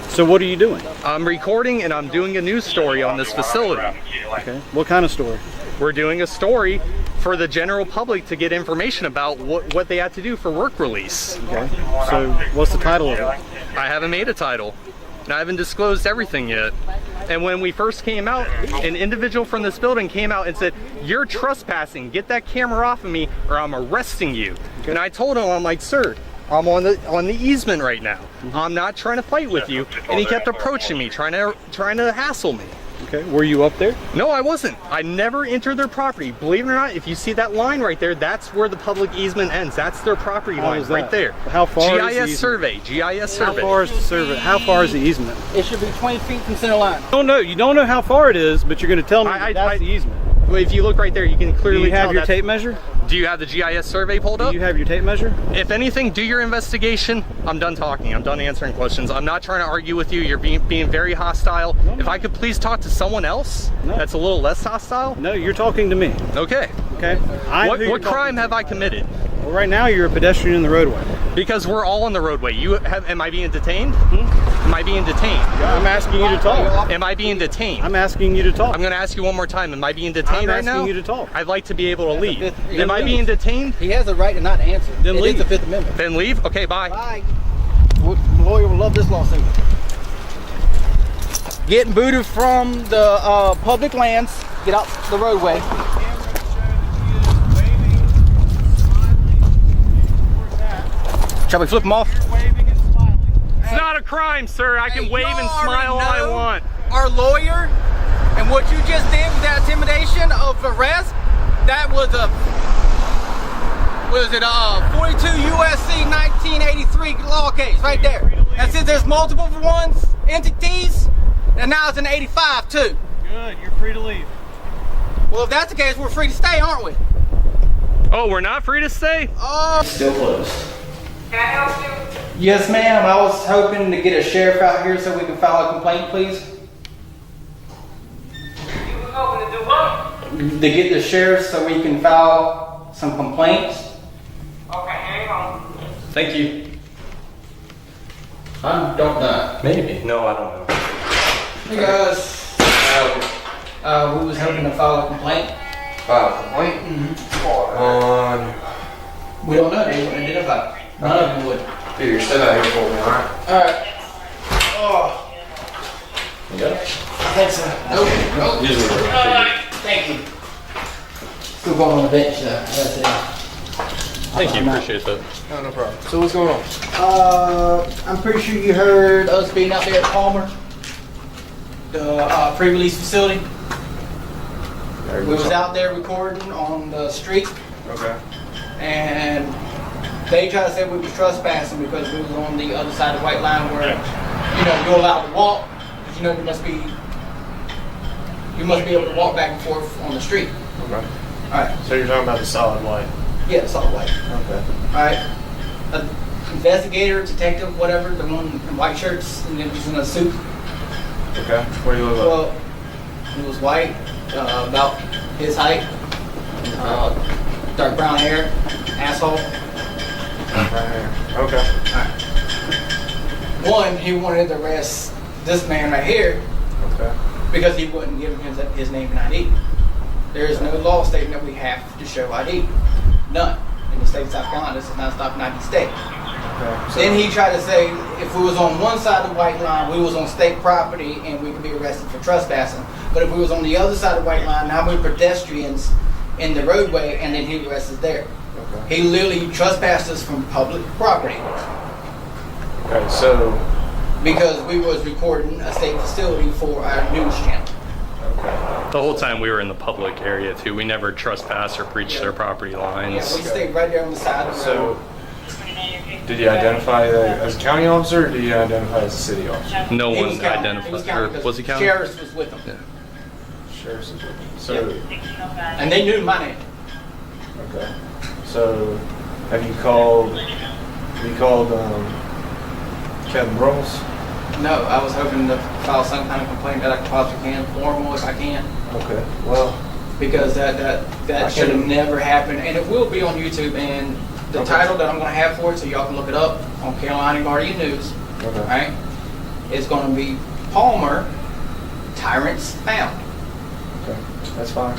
So what are you doing? I'm recording and I'm doing a news story on this facility. Okay. What kind of story? We're doing a story for the general public to get information about what they have to do for work release. Okay. So what's the title of it? I haven't made a title. And I haven't disclosed everything yet. And when we first came out, an individual from this building came out and said, "You're trespassing, get that camera off of me or I'm arresting you." Okay. And I told him, I'm like, "Sir, I'm on the easement right now. I'm not trying to fight with you." And he kept approaching me, trying to hassle me. Okay, were you up there? No, I wasn't. I never entered their property. Believe it or not, if you see that line right there, that's where the public easement ends. That's their property line right there. How far GIS is the easement? survey, GIS survey. How far is the survey? How far is the easement? It should be 20 feet from center line. You don't know how far it is, but you're going to tell me that's the easement. Well, if you look right there, you can clearly tell. Do you have your tape measure? Do you have the GIS survey pulled up? Do you have your tape measure? If anything, do your investigation. I'm done talking. I'm done answering questions. I'm not trying to argue with you. You're being very hostile. No, if I could please talk to someone else that's a little less hostile. No, you're talking to me. Okay. Okay. What crime have I committed? Well, right now you're a pedestrian in the roadway. Because we're all on the roadway. Am I being detained? Am I being detained? I'm asking you to talk. Am I being detained? I'm asking you to talk. I'm going to ask you one more time. Am I being detained right now? I'm asking you to talk. I'd like to be able to leave. Am I being detained? He has the right to not answer. Then leave. It's the Fifth Amendment. Then leave? Okay, bye. Bye. The lawyer will love this lawsuit. Getting booted from the public lands. Get out the roadway. Shall we flip them off? It's not a crime, sir. I can wave and smile all I want. Our lawyer, and what you just did with that intimidation of arrest, that was a 42 USC 1983 law case right there. And since there's multiple entities, and now it's an 85 too. Good, you're free to leave. Well, if that's the case, we're free to stay, aren't we? Oh, we're not free to stay? Oh. Still closed. Can I help you? Yes, ma'am. I was hoping to get a sheriff out here so we can file a complaint, please. You were hoping to do what? To get the sheriff so we can file some complaints. Okay, hang on. Thank you. I don't know. Maybe. No, I don't know. Hey guys. We was hoping to file a complaint. File a complaint? On... We don't know. They wouldn't identify. None of them would. Dude, you're still out here for me, alright? Alright. Oh. You got it? Thanks, sir. Nope. Thank you. Still going on the bench, though. That's it. Thank you. Appreciate that. No problem. So what's going on? I'm pretty sure you heard us being out there at Palmer, the pre-release facility. We was out there recording on the street. Okay. And they tried to say we was trespassing because we was on the other side of the white line where, you're allowed to walk, but you must be able to walk back and forth on the street. Okay. Alright. So you're talking about the solid white? Yeah, the solid white. Okay. Alright. An investigator, detective, whatever, the one in white shirts and then he's in a suit. Okay. Where do you live at? Well, he was white, about his height, dark brown hair, asshole. Dark brown hair. Okay. Alright. One, he wanted to arrest this man right here. Okay. Because he wouldn't give him his name and ID. There is no law stating that we have to show ID. None. In the state of South Carolina, this is not a stop 90 state. Okay. So then he tried to say if we was on one side of the white line, we was on state property and we could be arrested for trespassing. But if we was on the other side of the white line, now we're pedestrians in the roadway and then he arrests us there. Okay. He literally trespassed us from public property. Okay, so because we was recording a state facility for our news channel. The whole time we were in the public area too. We never trespassed or breached their property lines. Yeah, we stayed right there on the side of the road. did you identify as a county officer, or did you identify as a city officer? No He one was county. identified. He was Or county, was he county? Sheriff was with him. Yeah. Sheriff's was with him. So, And they knew my name. okay. So, have you called Kevin Rolls? No, I was hoping to file some kind of complaint that I possibly can, formal if I can. Okay. Well, because that should have never happened, and it will be on YouTube. And the title that I'm going to have for it, so y'all can look it up on Carolina Guardian News. Okay. Right? It's going to be Palmer Tyrants Found. Okay, that's fine.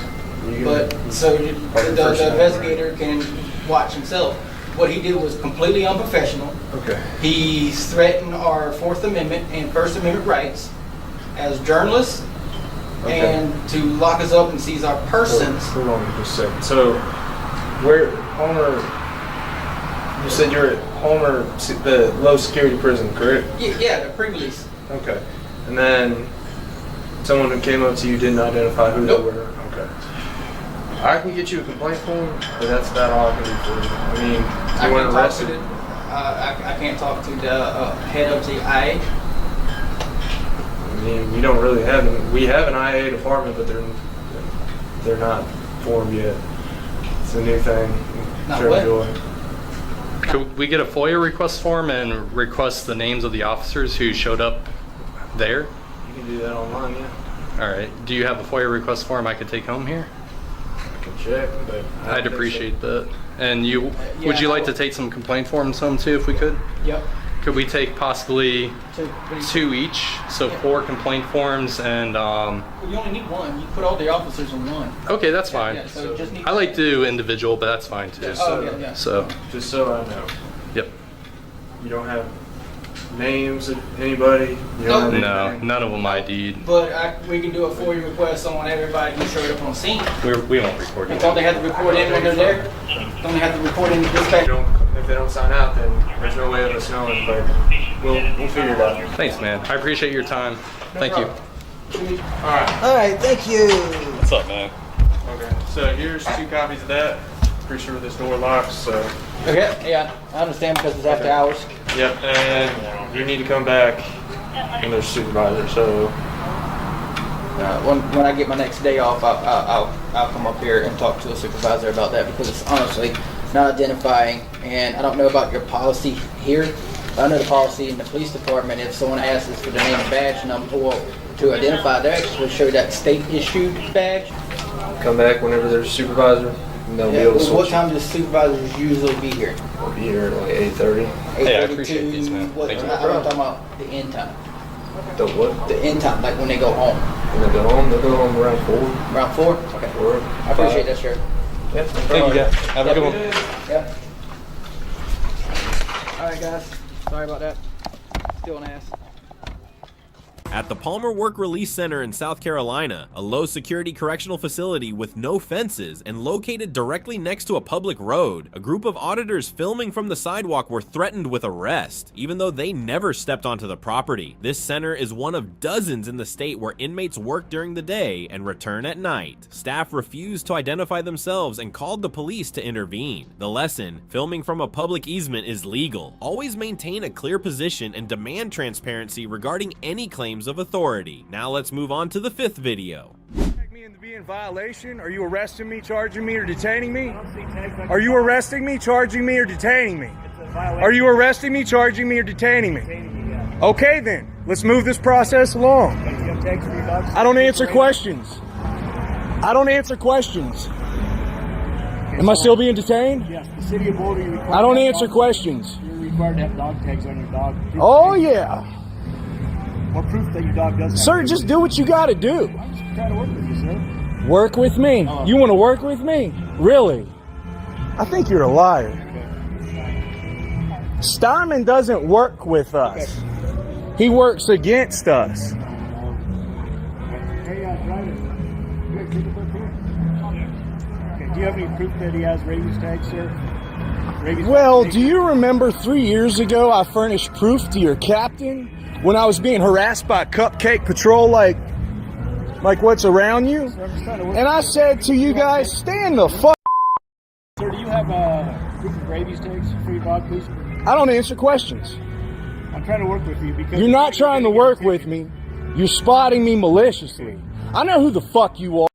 But so the investigator can watch himself. What he did was completely unprofessional. Okay. He threatened our Fourth Amendment and First Amendment rights as journalists, and to lock us up and seize our persons. Hold on just a second. So, where Homer? You said you're at Homer, the low security prison, correct? Yeah, the pre-release. Okay. And then someone who came up to you didn't identify who they were. Okay. I can get you a complaint form, but that's about all I can do for you. I mean, you want arrested? I can't talk to the head of the IA. I mean, we don't really have an. We have an IA department, but they're not formed yet. It's a new thing. Not what? Could we get a FOIA request form and request the names of the officers who showed up there? You can do that online, yeah. All right. Do you have a FOIA request form I could take home here? I can check, but I'd appreciate that. And you, would you like to take some complaint forms home too, if we could? Yep. Could we take possibly two each? So 4 complaint forms and. Well, you only need one. You put all the officers in one. Okay, that's fine. Yeah, so just need I like to do individual, but that's fine too. So. Just so I know. Yep. You don't have names of anybody? You don't have anything? None of them ID'd. But we can do a FOIA request on everybody who showed up on scene. We won't record it. Don't they have to report in when they're there? Don't they have to report in the dispatch? If they don't sign out, then there's no way of us knowing, but we'll figure it out. Thanks, man. I appreciate your time. Thank you. All right, thank you. What's up, man? Okay, so here's 2 copies of that. Pretty sure this door locks, so. Okay, yeah, I understand because it's after hours. Yep, and you need to come back when there's a supervisor, so. When I get my next day off, I'll come up here and talk to a supervisor about that, because it's honestly not identifying, and I don't know about your policy here. I know the policy in the police department. If someone asks us for the name and badge number or to identify, they actually show that state issued badge. Come back whenever there's a supervisor, and they'll be able to switch. What time does supervisors usually be here? We'll be here at like 8:30. Hey, I appreciate these, man. Thank you. I'm talking about the end time. The what? The end time, like when they go home. When they go home, they'll go home around 4. Around 4? Okay. 4. I appreciate that, Sheriff. Yeah, Thank you, guys. Have a good one. Yep. All right, guys. Sorry about that. Still an ass. At the Palmer Work Release Center in South Carolina, a low-security correctional facility with no fences and located directly next to a public road, a group of auditors filming from the sidewalk were threatened with arrest, even though they never stepped onto the property. This center is one of dozens in the state where inmates work during the day and return at night. Staff refused to identify themselves and called the police to intervene. The lesson: filming from a public easement is legal. Always maintain a clear position and demand transparency regarding any claims of authority. Now let's move on to the 5th video. Me and to be in violation? Are you arresting me, charging me, or detaining me? Are you arresting me, charging me, or detaining me? Are you arresting me, charging me, or detaining me? Okay then, let's move this process along. I don't answer questions. I don't answer questions. Am I still being detained? Yes, the city of Boulder, you're required. I don't answer questions. You're required to have dog tags on your dog. Oh yeah. What proof that your dog does have? Sir, just do what you gotta do. I'm just trying to work with you, sir. Work with me? You want to work with me? Really? I think you're a liar. Steinman doesn't work with us. He works against us. Hey, driver. Okay, do you have any proof that he has rabies tags, sir? Well, do you remember 3 years ago I furnished proof to your captain when I was being harassed by Cupcake Patrol like what's around you? And I said to you guys, stand the fuck. Sir, do you have proof of rabies tags for your dog, please? I don't answer questions. I'm trying to work with you because... You're not trying to work with me. You're spotting me maliciously. I know who the fuck you are.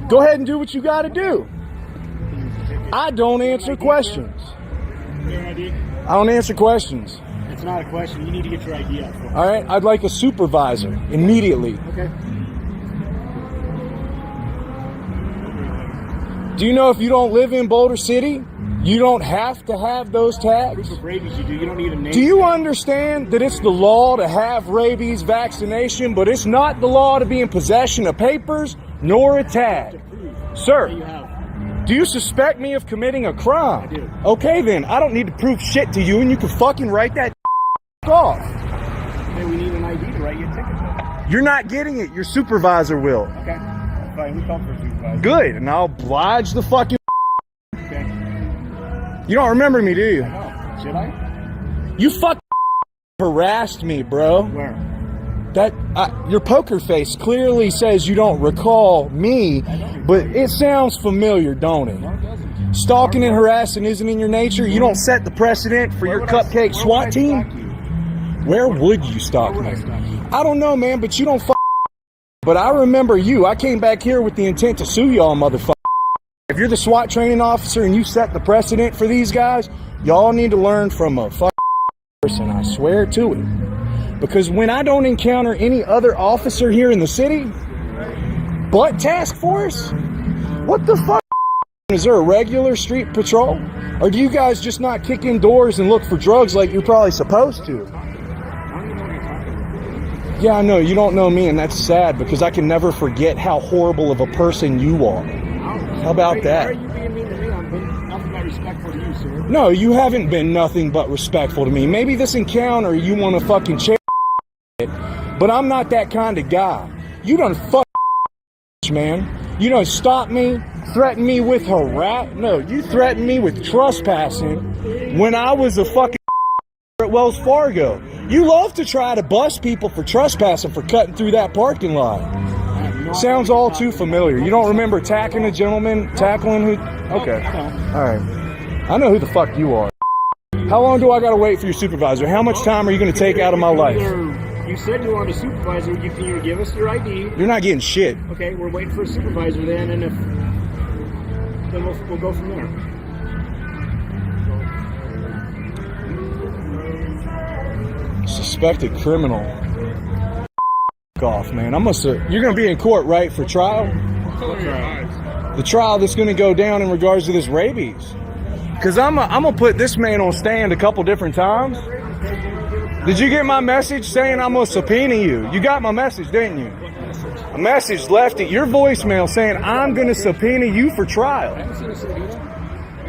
Go ahead and do what you gotta do. I don't answer questions. I don't answer questions. It's not a question. You need to get your ID out for us. All right, I'd like a supervisor immediately. Okay. Do you know if you don't live in Boulder City, you don't have to have those tags? Proof of rabies, you do. You don't need a name. Do you understand that it's the law to have rabies vaccination, but it's not the law to be in possession of papers nor a tag? Sir, do you suspect me of committing a crime? I do. Okay then, I don't need to prove shit to you and you can fucking write that off. Okay, we need an ID to write you a ticket. You're not getting it, your supervisor will. Okay, fine, we call for a supervisor. Good, and I'll oblige the fucking... Okay. You don't remember me, do you? No. Should I? You fucking harassed me, bro. Where? Your poker face clearly says you don't recall me, but it sounds familiar, don't it? No, it doesn't. Stalking and harassing isn't in your nature. You don't set the precedent for your cupcake SWAT team. Where would you stalk me? I don't know, man, but you don't But I remember you. I came back here with the intent to sue y'all, motherfucker. If you're the SWAT training officer and you set the precedent for these guys, y'all need to learn from a fucking person, I swear to it. Because when I don't encounter any other officer here in the city, but task force, what the fuck? Is there a regular street patrol? Or do you guys just not kick in doors and look for drugs like you're probably supposed to? Yeah, I know, you don't know me, and that's sad because I can never forget how horrible of a person you are. How about that? Why are you being mean to me? I'm being nothing but respectful to you, sir. No, you haven't been nothing but respectful to me. Maybe this encounter you want to fucking check it, but I'm not that kind of guy. You done fuck, man. You done stop me, threaten me with No, you threatened me with trespassing when I was a fucking at Wells Fargo. You love to try to bust people for trespassing for cutting through that parking lot. Sounds all too familiar. You don't remember tackling a gentleman, tackling who? Okay. All right. I know who the fuck you are. How long do I gotta wait for your supervisor? How much time are you gonna take out of my life? You said you wanted a supervisor. You can give us your ID. You're not getting shit. Okay, we're waiting for a supervisor then, and then we'll go from there. Suspected criminal. Off, man. You're gonna be in court, right, for trial? The trial that's gonna go down in regards to this rabies. Cause I'm gonna put this man on stand a couple different times. Did you get my message saying I'm gonna subpoena you? You got my message, didn't you? A message left at your voicemail saying I'm gonna subpoena you for trial.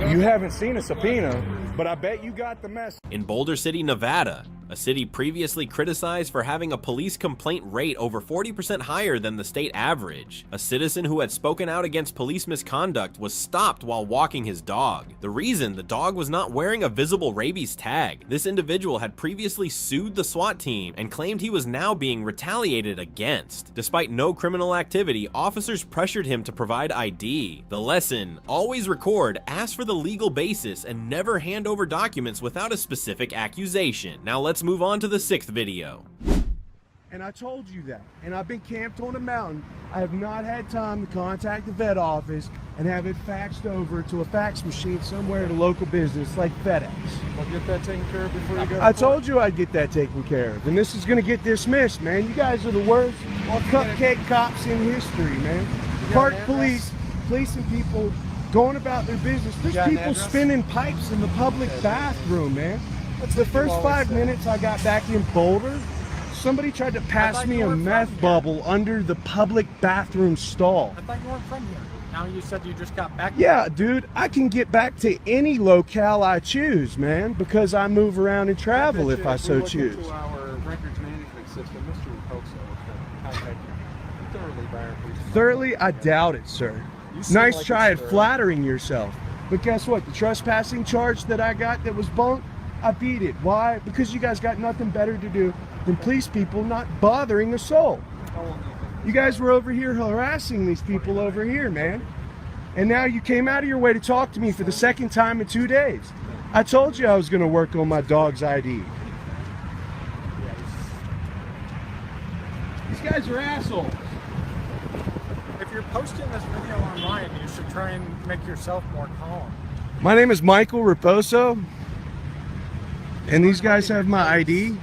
You haven't seen a subpoena, but I bet you got the message. In Boulder City, Nevada, a city previously criticized for having a police complaint rate over 40% higher than the state average, a citizen who had spoken out against police misconduct was stopped while walking his dog. The reason, the dog was not wearing a visible rabies tag. This individual had previously sued the SWAT team and claimed he was now being retaliated against. Despite no criminal activity, officers pressured him to provide ID. The lesson, always record, ask for the legal basis, and never hand over documents without a specific accusation. Now let's move on to the 6th video. And I told you that. And I've been camped on a mountain. I have not had time to contact the vet office and have it faxed over to a fax machine somewhere at a local business like FedEx. I'll get that taken care of before you go. I told you I'd get that taken care of. And this is going to get dismissed, man. You guys are the worst cupcake cops in history, man. Park police, policing people, going about their business. There's people spinning pipes in the public bathroom, man. The first 5 minutes I got back in Boulder, somebody tried to pass me a meth bubble under the public bathroom stall. I thought you weren't from here. Now you said you just got back. Yeah, dude, I can get back to any locale I choose, man, because I move around and travel if I so choose. Our records management system, Mr. Poso, contact you thoroughly by our police. thoroughly? I doubt it, sir. Nice try at flattering yourself. But guess what? The trespassing charge that I got that was bunk, I beat it. Why? Because you guys got nothing better to do than police people not bothering a soul. You guys were over here harassing these people over here, man. And now you came out of your way to talk to me for the second time in 2 days. I told you I was going to work on my dog's ID. These guys are assholes. If you're posting this video online, you should try and make yourself more calm. My name is Michael Raposo, and these guys have my ID.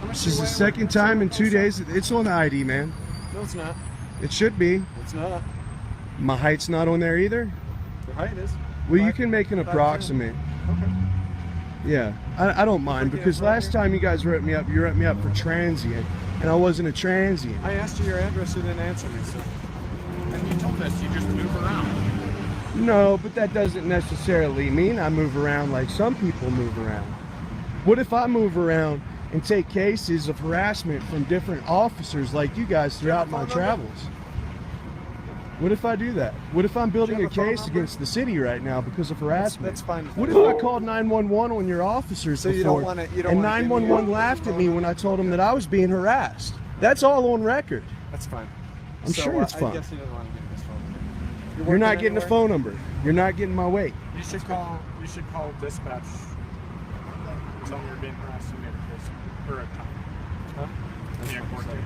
This is the second time in 2 days. It's on the ID, man. No, it's not. It should be. It's not. My height's not on there either? Your height is. Well, you can make an approximate. Okay. Yeah, I don't mind, because last time you guys wrote me up, you wrote me up for transient, and I wasn't a transient. I asked you your address, you didn't answer me, so. And you told us you just move around. No, but that doesn't necessarily mean I move around like some people move around. What if I move around and take cases of harassment from different officers like you guys throughout my travels? What if I do that? What if I'm building a case against the city right now because of harassment? That's fine. What if I called 911 on your officers before, and 911 laughed at me when I told them that I was being harassed? That's all on record. That's fine. I'm sure it's fine. I guess he doesn't want to get this phone number. You're not getting a phone number. You're not getting my weight. You should call dispatch. Tell them you're being harassed and make a case for a time. Huh? Yeah, court date.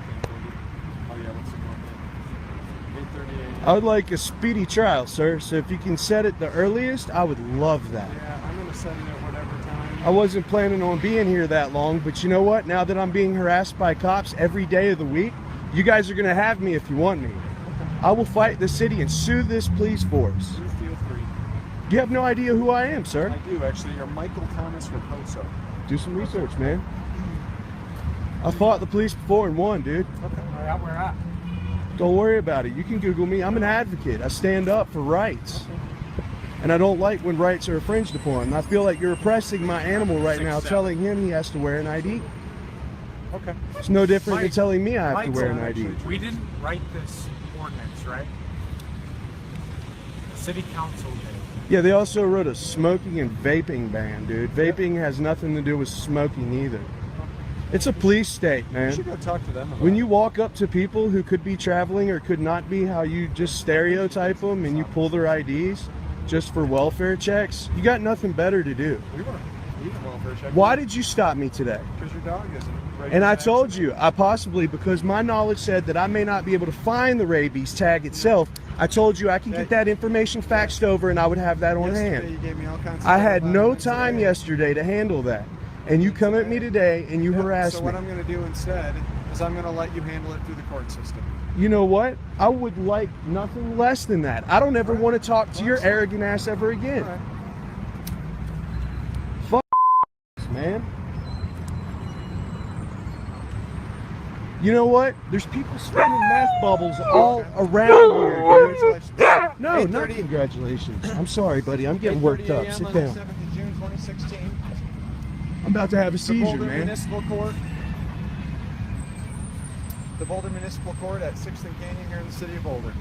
Oh yeah, what's the court date? 8:30 a.m. I would like a speedy trial, sir. So if you can set it the earliest, I would love that. Yeah, I'm gonna set it at whatever time. I wasn't planning on being here that long, but you know what? Now that I'm being harassed by cops every day of the week, you guys are gonna have me if you want me. I will fight the city and sue this police force. You feel free. You have no idea who I am, sir. I do actually. You're Michael Thomas Raposo. Do some research, man. I fought the police before and won, dude. Okay, where at? Don't worry about it. You can Google me. I'm an advocate. I stand up for rights. And I don't like when rights are infringed upon. And I feel like you're oppressing my animal right now, telling him he has to wear an ID. Okay. It's no different than telling me I have to wear an ID. We didn't write this ordinance, right? The city council did. Yeah, they also wrote a smoking and vaping ban, dude. Vaping has nothing to do with smoking either. It's a police state, man. You should go talk to them about When you walk up to people who could be traveling or could not be, how you just stereotype them and you pull their IDs just for welfare checks, you got nothing better to do. We weren't even welfare check. Why did you stop me today? Because your dog isn't. And I told you, because my knowledge said that I may not be able to find the rabies tag itself, I told you I can get that information faxed over and I would have that on hand. You gave me all kinds of I had stuff no about it time today. yesterday to handle that. And you come at me today and you harass So me. what I'm going to do instead is I'm going to let you handle it through the court system. You know what? I would like nothing less than that. I don't ever want to talk to your arrogant ass ever again. Fuck, man. You know what? There's people spinning meth bubbles all around here, dude. No, not congratulations. I'm sorry, buddy. I'm getting worked up. Sit down. 7th of June 2016. I'm about to have a The seizure, Boulder man. Municipal Court. The Boulder Municipal Court at 6th and Canyon here in the city of Boulder.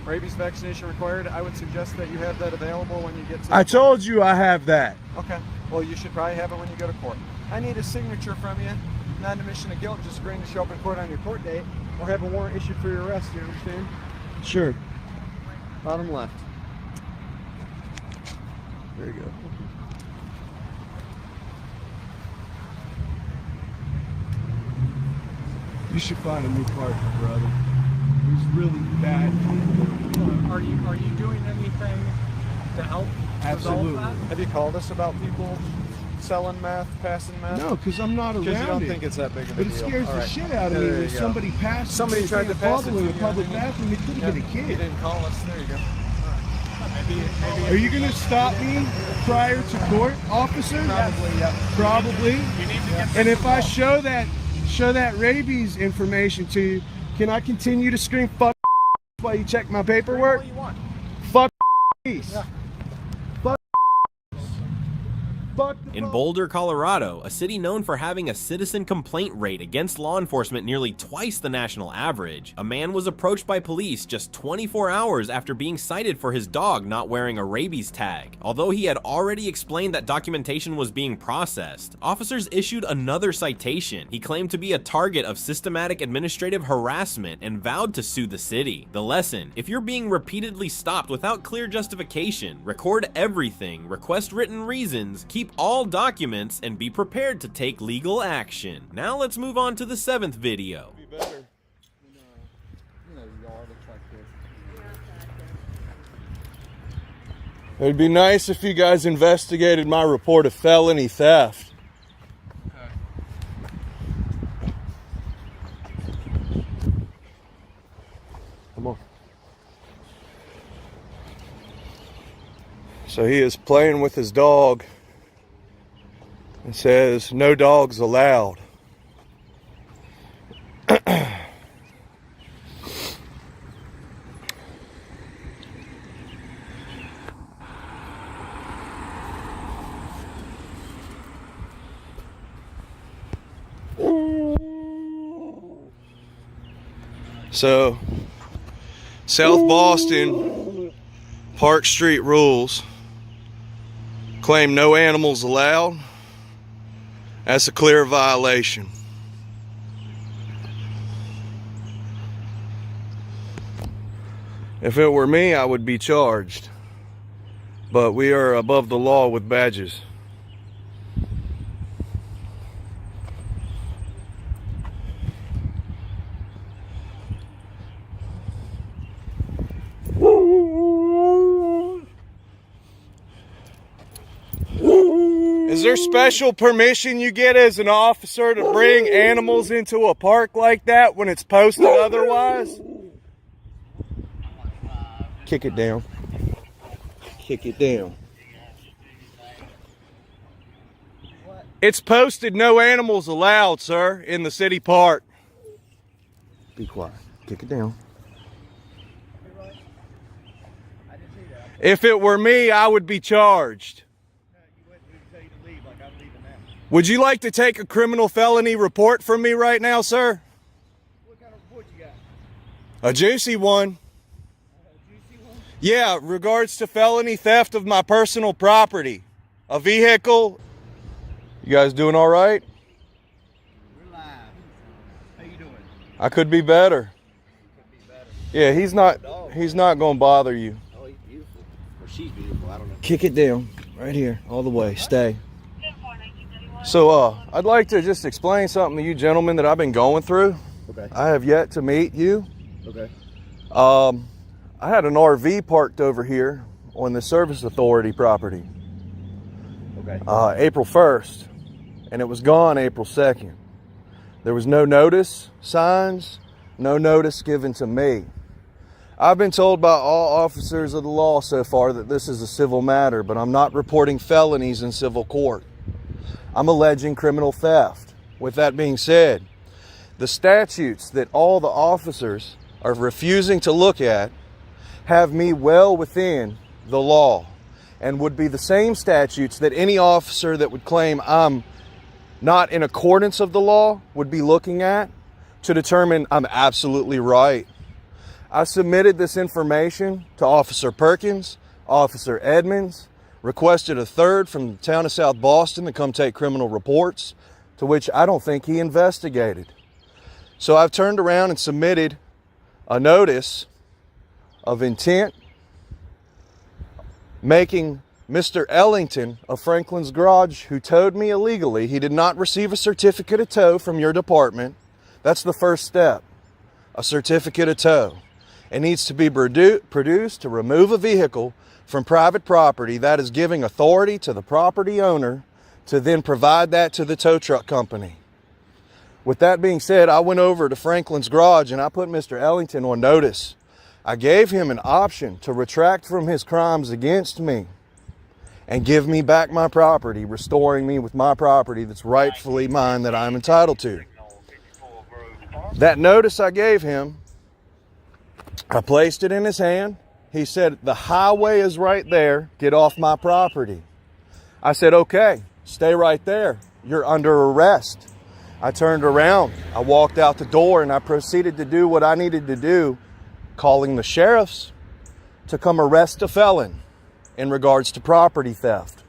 Rabies vaccination required. I would suggest that you have that available when you get to I told you I have that. Okay. Well, you should probably have it when you go to court. I need a signature from you. Not an admission of guilt, just agreeing to show up in court on your court date or have a warrant issued for your arrest. You understand? Sure. Bottom left. There you go. You should find a new partner, brother. He's really bad. Are you doing anything to help Absolutely. resolve that? Have you called us about people selling meth, passing meth? No, because I'm not around it. Because you don't think it's that big of a But it deal. scares All the right. shit out of Yeah, me there when you go. somebody passes. Somebody tried to pass it bubble in to a you, public and you- bathroom. It could have been a You kid. didn't call us. There you go. Are you going to stop me prior to court, officer? Probably, yeah. Probably. You need to get And if I show that rabies information to you, can I continue to scream fuck while you check my paperwork? what you want. Fuck police. Yeah. Fuck. Fuck the In Boulder, Colorado, a city known for having a citizen complaint rate against law enforcement nearly twice the national average, a man was approached by police just 24 hours after being cited for his dog not wearing a rabies tag. Although he had already explained that documentation was being processed, officers issued another citation. He claimed to be a target of systematic administrative harassment and vowed to sue the city. The lesson: if you're being repeatedly stopped without clear justification, record everything, request written reasons, keep all documents, and be prepared to take legal action. Now let's move on to the 7th video. It'd be nice if you guys investigated my report of felony theft. Come on. So he is playing with his dog. It says, no dogs allowed. So, South Boston Park Street rules claim no animals allowed. That's a clear violation. If it were me, I would be charged. But we are above the law with badges. Is there special permission you get as an officer to bring animals into a park like that when it's posted otherwise? Kick it down. Kick it down. It's posted no animals allowed, sir, in the city park. Be quiet. Kick it down. If it were me, I would be charged. Would you like to take a criminal felony report from me right now, sir? What kind of report you got? A juicy one. Yeah, regards to felony theft of my personal property. A vehicle. You guys doing all right? We're live. How you doing? I could be better. Yeah, he's not going to bother you. Oh, he's beautiful. Or she's beautiful, I don't know. Kick it down. Right here. All the way. Stay. So, I'd like to just explain something to you gentlemen that I've been going through. Okay. I have yet to meet you. Okay. I had an RV parked over here on the Service Authority property. Okay. April 1st, and it was gone April 2nd. There was no notice, signs, no notice given to me. I've been told by all officers of the law so far that this is a civil matter, but I'm not reporting felonies in civil court. I'm alleging criminal theft. With that being said, the statutes that all the officers are refusing to look at have me well within the law and would be the same statutes that any officer that would claim I'm not in accordance of the law would be looking at to determine I'm absolutely right. I submitted this information to Officer Perkins, Officer Edmonds, requested a third from the town of South Boston to come take criminal reports, to which I don't think he investigated. So I've turned around and submitted a notice of intent making Mr. Ellington of Franklin's Garage, who towed me illegally, he did not receive a certificate of tow from your department. That's the first step, a certificate of tow. It needs to be produced to remove a vehicle from private property. That is giving authority to the property owner to then provide that to the tow truck company. With that being said, I went over to Franklin's Garage and I put Mr. Ellington on notice. I gave him an option to retract from his crimes against me and give me back my property, restoring me with my property that's rightfully mine that I'm entitled to. That notice I gave him, I placed it in his hand. He said, the highway is right there. Get off my property. I said, okay. Stay right there. You're under arrest. I turned around, I walked out the door, and I proceeded to do what I needed to do, calling the sheriffs to come arrest a felon in regards to property theft.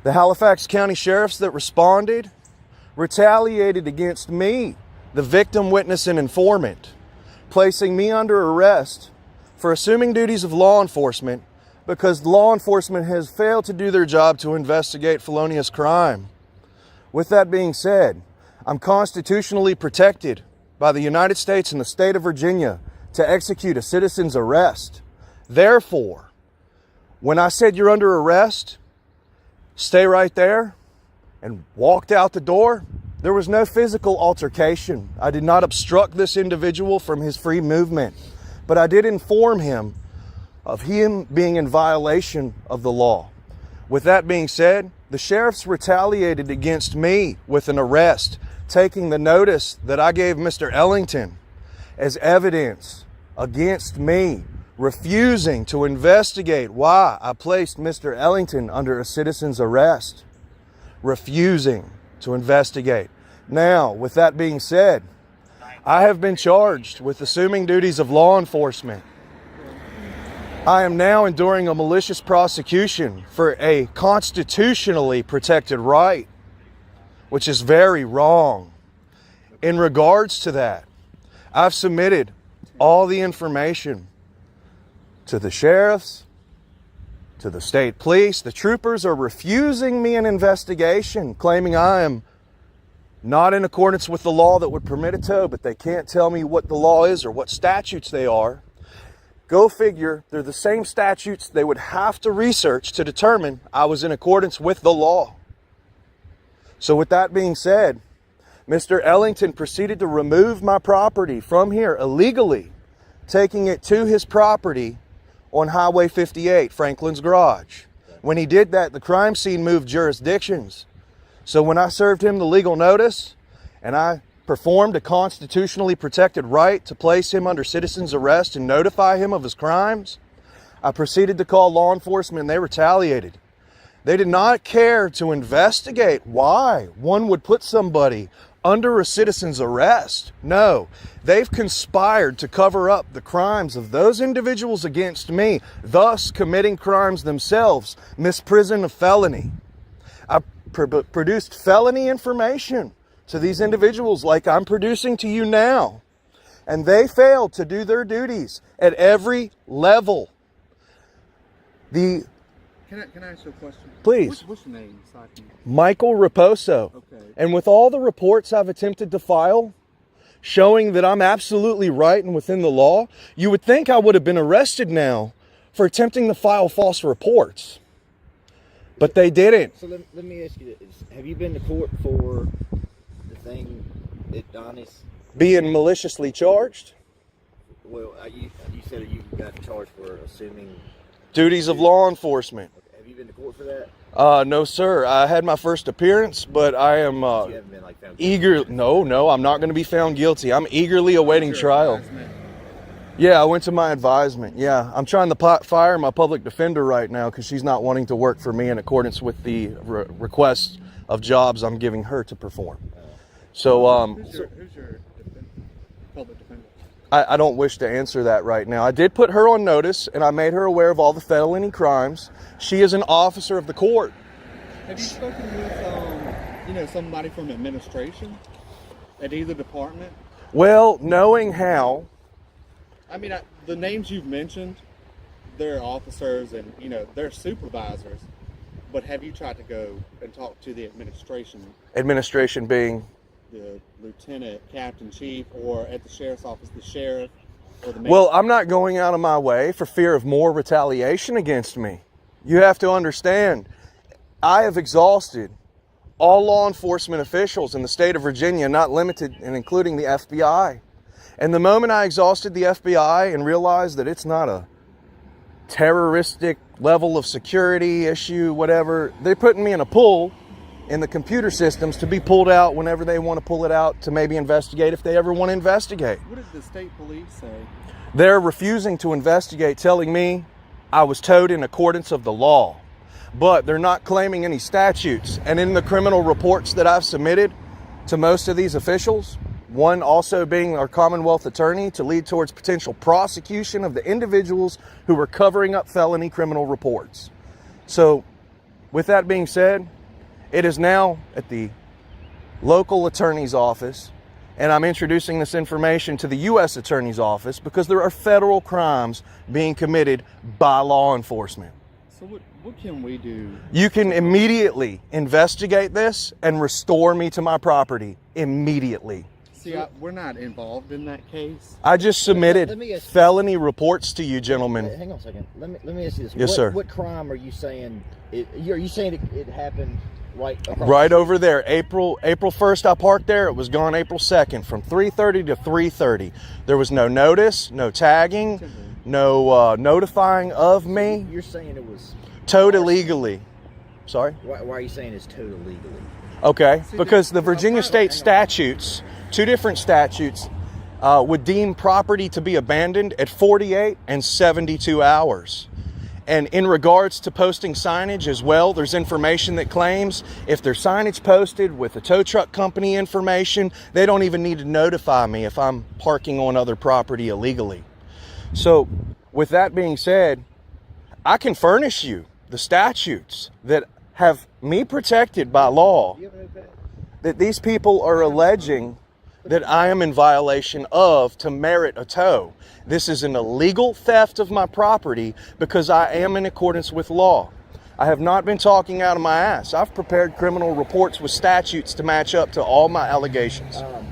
The Halifax County sheriffs that responded retaliated against me, the victim, witness, and informant, placing me under arrest for assuming duties of law enforcement because law enforcement has failed to do their job to investigate felonious crime. With that being said, I'm constitutionally protected by the United States and the state of Virginia to execute a citizen's arrest. Therefore, when I said you're under arrest, stay right there, and walked out the door, there was no physical altercation. I did not obstruct this individual from his free movement, but I did inform him of him being in violation of the law. With that being said, the sheriffs retaliated against me with an arrest, taking the notice that I gave Mr. Ellington as evidence against me, refusing to investigate why I placed Mr. Ellington under a citizen's arrest. Refusing to investigate. Now, with that being said, I have been charged with assuming duties of law enforcement. I am now enduring a malicious prosecution for a constitutionally protected right, which is very wrong. In regards to that, I've submitted all the information to the sheriffs, to the state police. The troopers are refusing me an investigation, claiming I am not in accordance with the law that would permit a tow, but they can't tell me what the law is or what statutes they are. Go figure, they're the same statutes they would have to research to determine I was in accordance with the law. So with that being said, Mr. Ellington proceeded to remove my property from here illegally, taking it to his property on Highway 58, Franklin's Garage. When he did that, the crime scene moved jurisdictions. So when I served him the legal notice and I performed a constitutionally protected right to place him under citizen's arrest and notify him of his crimes, I proceeded to call law enforcement and they retaliated. They did not care to investigate why one would put somebody under a citizen's arrest. No, they've conspired to cover up the crimes of those individuals against me, thus committing crimes themselves, misprision of felony. I produced felony information to these individuals like I'm producing to you now, and they failed to do their duties at every level. Can I ask you a question? Please. What's your name? Michael Raposo. Okay. And with all the reports I've attempted to file, showing that I'm absolutely right and within the law, you would think I would have been arrested now for attempting to file false reports. But they didn't. So let me ask you this. Have you been to court for the thing that Donnie's... Being maliciously charged? Well, you said you got charged for assuming... Duties of law enforcement. Okay. Have you been to court for that? No, sir. I had my first appearance, but I am you haven't been, like, found eager. No, I'm not going to be found guilty. I'm eagerly awaiting trial. Yeah, I went to my advisement. Yeah, I'm trying to fire my public defender right now because she's not wanting to work for me in accordance with the requests of jobs I'm giving her to perform. So, Who's your public defender? I don't wish to answer that right now. I did put her on notice, and I made her aware of all the felony crimes. She is an officer of the court. Have you spoken with, somebody from administration at either department? Well, knowing how... I mean, the names you've mentioned, they're officers and, they're supervisors. But have you tried to go and talk to the administration? Administration being? The lieutenant, captain, chief, or at the sheriff's office, the sheriff, or the mayor? Well, I'm not going out of my way for fear of more retaliation against me. You have to understand, I have exhausted all law enforcement officials in the state of Virginia, not limited and including the FBI. And the moment I exhausted the FBI and realized that it's not a terroristic level of security issue, whatever, they're putting me in a pool in the computer systems to be pulled out whenever they want to pull it out to maybe investigate if they ever want to investigate. What did the state police say? They're refusing to investigate, telling me I was towed in accordance of the law. but they're not claiming any statutes. And in the criminal reports that I've submitted to most of these officials, one also being our Commonwealth attorney, to lead towards potential prosecution of the individuals who were covering up felony criminal reports. So with that being said, it is now at the local attorney's office, and I'm introducing this information to the U.S. Attorney's Office because there are federal crimes being committed by law enforcement. So what can we do? You can immediately investigate this and restore me to my property immediately. See, we're not involved in that case. I just submitted felony reports to you, gentlemen. Hang on a second. Let me ask you this. Yes, sir. What crime are you saying? Are you saying it happened right across Right over there, April 1st, I parked there. It was gone April 2nd from 3:30 to 3:30. There was no notice, no tagging, no notifying of me. You're saying it was towed illegally. Sorry? Why are you saying it's towed illegally? Okay, because the Virginia state statutes, two different statutes, would deem property to be abandoned at 48 and 72 hours. And in regards to posting signage as well, there's information that claims if there's signage posted with the tow truck company information, they don't even need to notify me if I'm parking on other property illegally. So with that being said, I can furnish you the statutes that have me protected by law that these people are alleging that I am in violation of to merit a tow. This is an illegal theft of my property because I am in accordance with law. I have not been talking out of my ass. I've prepared criminal reports with statutes to match up to all my allegations. All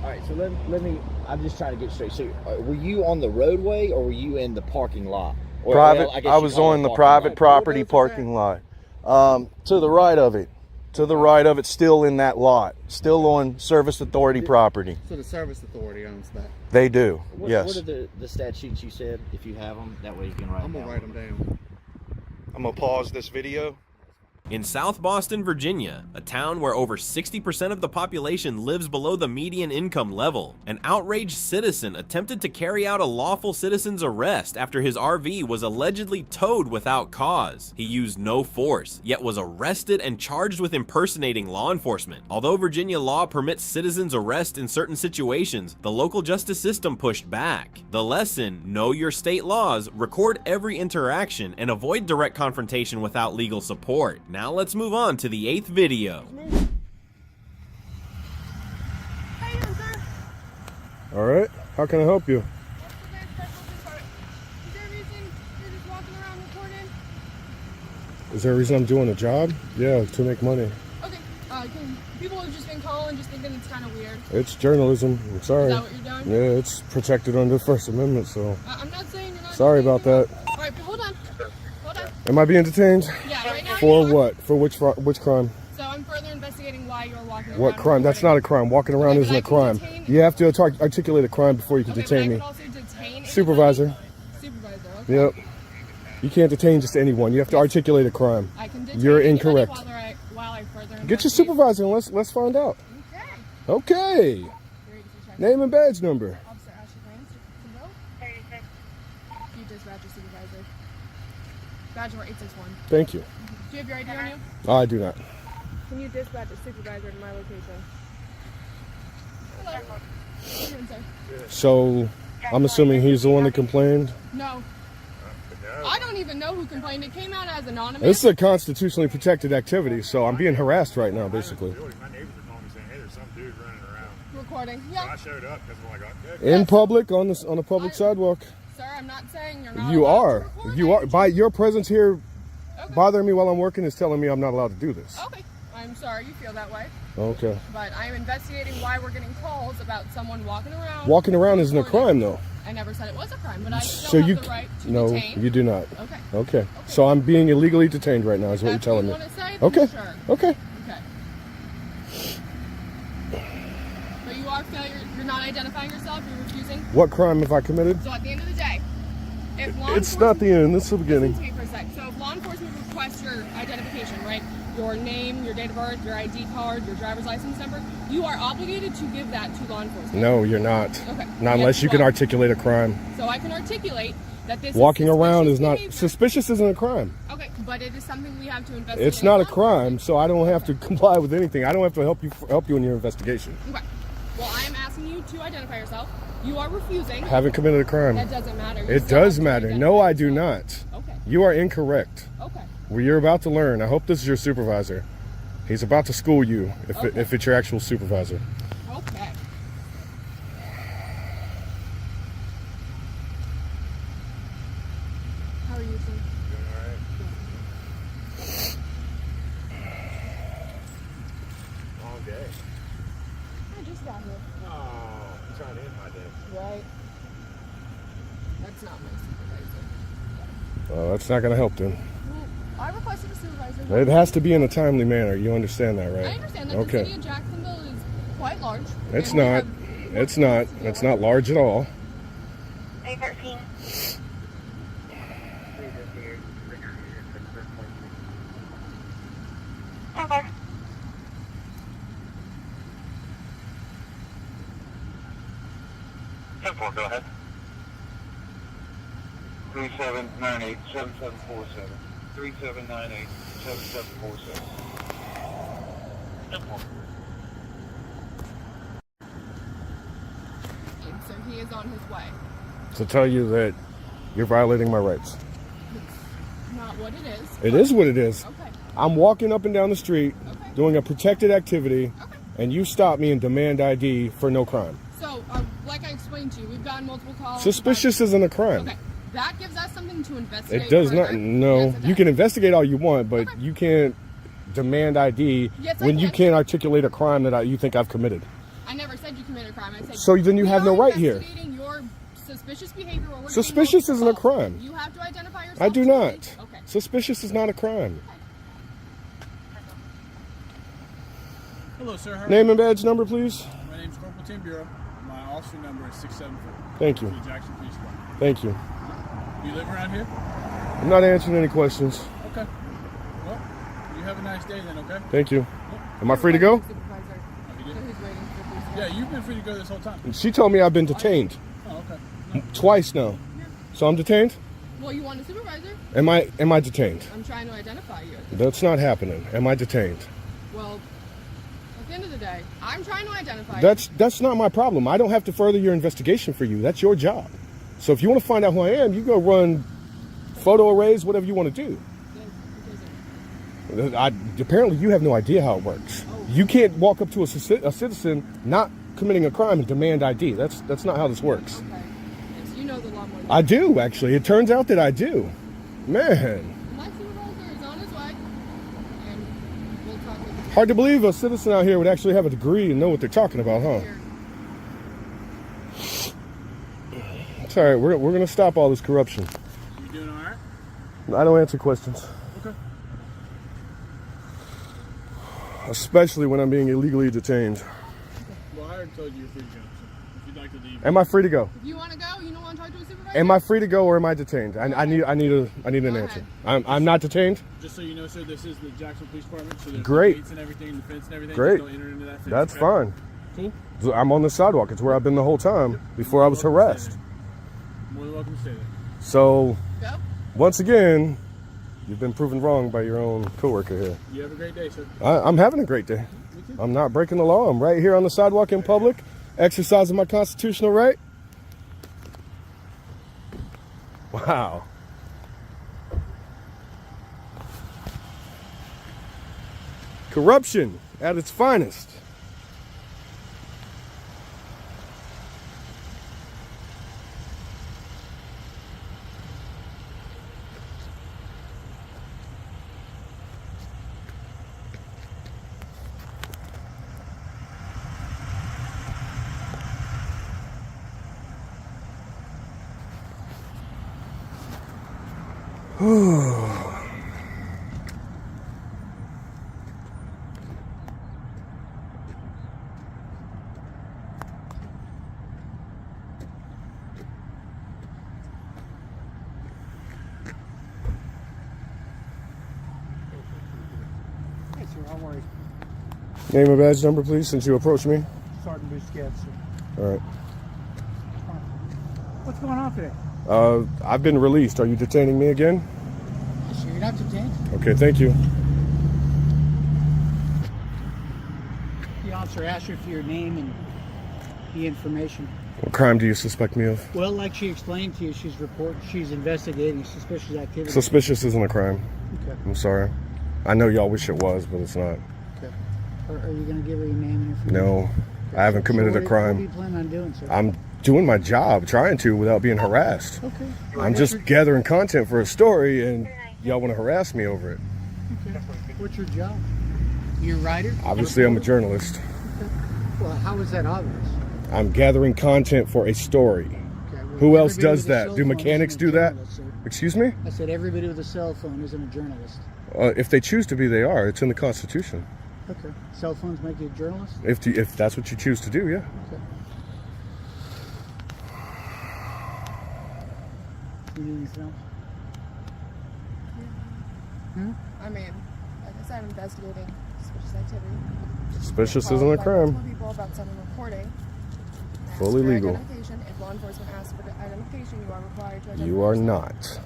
right, so let me, I'm just trying to get straight. So were you on the roadway or were you in the parking lot? Or, Private, well, I was on the private property parking lot. To the right of it. To the right of it, still in that lot. Still on Service Authority property. So the Service Authority owns that? They do, yes. What are the statutes you said, if you have them? That way you can write them down. I'm going to write them down. I'm going to pause this video. In South Boston, Virginia, a town where over 60% of the population lives below the median income level, an outraged citizen attempted to carry out a lawful citizen's arrest after his RV was allegedly towed without cause. He used no force, yet was arrested and charged with impersonating law enforcement. Although Virginia law permits citizens' arrest in certain situations, the local justice system pushed back. The lesson: know your state laws, record every interaction, and avoid direct confrontation without legal support. Now let's move on to the 8th video. All right, how can I help you? Is there a reason I'm doing a job? Yeah, to make money. Okay, people have just been calling, just thinking it's kind of weird. It's journalism. I'm sorry. Is that what you're doing? Yeah, it's protected under the First Amendment, so. I'm not saying you're not. Sorry about that. All right, but hold on. Am I being detained? Yeah, right now. For what? For which crime? So I'm further investigating why you're walking around. What crime? That's not a crime. Walking around isn't a crime. You have to articulate a crime before you can detain me. Supervisor. Supervisor. Okay. Yep. You can't detain just anyone. You have to articulate a crime. I can detain You're incorrect. While I further Get your supervisor and let's find out. Okay. Name and badge number. You dispatch your supervisor. Badge number 861. Thank you. Do you have your ID on you? I do not. Can you dispatch a supervisor to my location? Hello. How you doing, sir? So, I'm assuming he's the one that complained? No. I don't even know who complained. It came out as anonymous. This is a constitutionally protected activity, so I'm being harassed right now, basically. Recording. Yeah. I showed up because we're like, in public on a public sidewalk. Sir, I'm not saying you're not. You are. You are. By your presence here, bothering me while I'm working is telling me I'm not allowed to do this. Okay. I'm sorry you feel that way. Okay. But I am investigating why we're getting calls about someone walking around. Walking around isn't a crime, though. I never said it was a crime, but I still have the right to detain. You do not. Okay. Okay. So I'm being illegally detained right now, is what you're telling me. What you want to say? Okay. Sure. Okay. Okay. But you are failure. You're not identifying yourself. You're refusing. What crime have I committed? So at the end of the day, if law It's not the end. It's the beginning. Listen to me for a sec. So if law enforcement requests your identification, right? Your name, your date of birth, your ID card, your driver's license number, you are obligated to give that to law enforcement. No, you're not. Okay. Not unless you can articulate a crime. So I can articulate that this Walking is around is suspicious not behavior. suspicious. Isn't a crime. Okay, but it is something we have to investigate. It's not a on. crime, so I don't have to comply with anything. I don't have to help you in your investigation. Okay. Well, I am asking you to identify yourself. You are refusing. I haven't committed a crime. That doesn't matter. You It still does have to matter. identify No, I do yourself. not. Okay. You are incorrect. Okay. Well, you're about to learn. I hope this is your supervisor. He's about to school you if it's your actual supervisor. Okay. How are you, sir? Long day. I just got here. Oh, I'm trying to end my day. Right. That's not my supervisor. Well, that's not going to help then. Well, I requested a supervisor. It has to be in a timely manner. You understand that, right? I understand that Okay. the city of Jacksonville is quite large. It's and we not. have- It's not. It's not large at all. A13. Okay. Simple, go ahead. 3798 7747. 3798 7747. Simple. So he is on his way. To tell you that you're violating my rights. Not what it is. It is what it is. Okay. I'm walking up and down the street doing a protected activity, and you stop me and demand ID for no crime. So, like I explained to you, we've gotten multiple calls. Suspicious isn't a crime. Okay. That gives us something to investigate. It does further. not. No, you can investigate all you want, but you can't demand ID Yes, I when you can. can't articulate a crime that you think I've committed. I never said you committed a crime. I said. So then you we have no are right here. investigating your suspicious behavior. Or we're getting Suspicious multiple isn't a calls. crime. You have to identify yourself. I do clearly. not. Okay. Suspicious is not a crime. Hello, sir. How are Name you? and badge number, please. My name's Corporal Tim Bureau. My officer number is 674. Thank you. For the Jackson Police Department. Thank you. Do you live around here? I'm not answering any questions. Okay. Well, you have a nice day then, okay? Thank you. Am I free to go? Yeah, you've been free to go this whole time. She told me I've been detained Oh, okay. twice now. So I'm detained? Well, you want a supervisor? Am I detained? I'm trying to identify you. That's not happening. Am I detained? Well, at the end of the day, I'm trying to identify you. That's not my problem. I don't have to further your investigation for you. That's your job. So if you want to find out who I am, you go run photo arrays, whatever you want to do. Apparently you have no idea how it works. You can't walk up to a citizen not committing a crime and demand ID. That's not how this works. Okay. Yes, you know the law more than I do, actually. It turns out that I do. Man, my supervisor is on his way, and we'll talk with you. hard to believe a citizen out here would actually have a degree and know what they're talking about, huh? It's all right. We're going to stop all this corruption. You doing all right? I don't answer questions. Okay. Especially when I'm being illegally detained. Well, I already told you you're free to go. So if you'd like to leave. Am I free to go? If you want to go, you don't want to talk to a supervisor? Am I free to go or am I detained? I need an answer. I'm not detained. Just so you know, sir, this is the Jackson Police Department. So there's Great. gates and everything, the fence and everything. Great. Just don't enter into that fence, That's okay? fine. Cool. I'm on the sidewalk. It's where I've been the whole time before I was harassed. More than welcome to stay there. So, once again, you've been proven wrong by your own coworker here. You have a great day, sir. I'm having a great day. I'm not breaking the law. I'm right here on the sidewalk in public, exercising my constitutional right. Wow. Corruption at its finest. Hey, sir, how are you? Name and badge number, please, since you approached me. Sergeant Busquets, sir. All right. What's going on today? I've been released. Are you detaining me again? So you're not detained. Okay, thank you. The officer asked her for your name and the information. What crime do you suspect me of? Well, like she explained to you, she's investigating suspicious activity. Suspicious isn't a crime. Okay. I'm sorry. I know y'all wish it was, but it's not. Okay. Are you going to give her your name and information? No, I haven't committed a crime. What do you plan on doing, sir? I'm doing my job, trying to, without being harassed. Okay. I'm just gathering content for a story, and y'all want to harass me over it. Okay. What's your job? You're a writer? Obviously, I'm a journalist. Okay. Well, how is that obvious? I'm gathering content for a story. Okay, well, Who else everybody does with a that? cell Do phone mechanics isn't a do that? journalist, sir. Excuse me? I said everybody with a cell phone isn't a journalist. If they choose to be, they are. It's in the Constitution. Okay. Cell phones make you a journalist? If that's what you choose to do, yeah. Okay. You need anything else? I mean, like I said, I'm investigating suspicious activity. Suspicious isn't a crime. Multiple people about someone reporting. Fully For legal. identification. If law enforcement asks for identification, you are required to identify. You are not.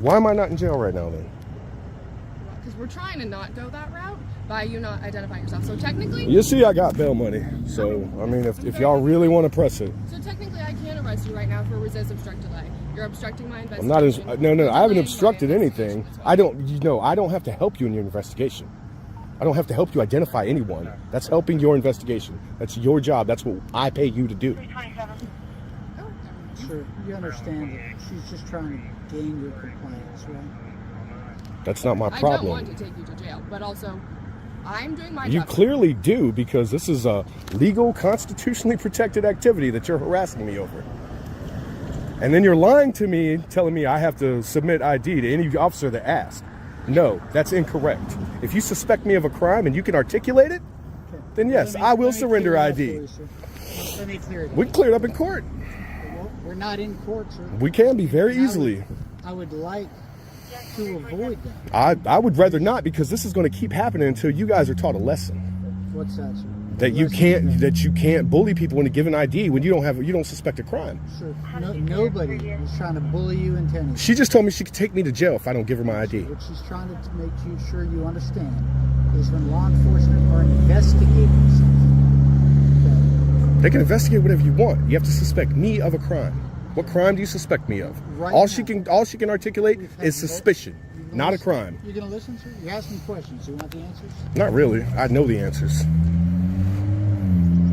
Why am I not in jail right now then? Because we're trying to not go that route by you not identifying yourself. So technically... You see, I got bail money. So, I mean, if y'all really want to press it. So technically, I can arrest you right now for resist obstruct delay. You're obstructing my I'm investigation. not, no, I haven't obstructed anything. I don't have to help you in your investigation. I don't have to help you identify anyone. That's helping your investigation. That's your job. That's what I pay you to do. Sure, you understand that she's just trying to gain your compliance, right? That's not my I problem. don't want to take you to jail, but also, I'm doing my You job. clearly do, because this is a legal, constitutionally protected activity that you're harassing me over. And then you're lying to me, telling me I have to submit ID to any officer that asks. No, that's incorrect. If you suspect me of a crime and you can articulate it, then yes, I will surrender ID. Let me clear it. We can clear it up in court. We're not in court, sir. We can be very easily. I would like to avoid that. I would rather not, because this is going to keep happening until you guys are taught a lesson. What's that, sir? That you can't bully people into giving ID when you don't suspect a crime. Sir, nobody is trying to bully you into anything. She just told me she could take me to jail if I don't give her my ID. What she's trying to make sure you understand is when law enforcement are investigating something. They can investigate whatever you want. You have to suspect me of a crime. What crime do you suspect me of? All she can articulate is suspicion, not a crime. You're gonna listen, sir? You're asking questions. Do you want the answers? Not really. I know the answers.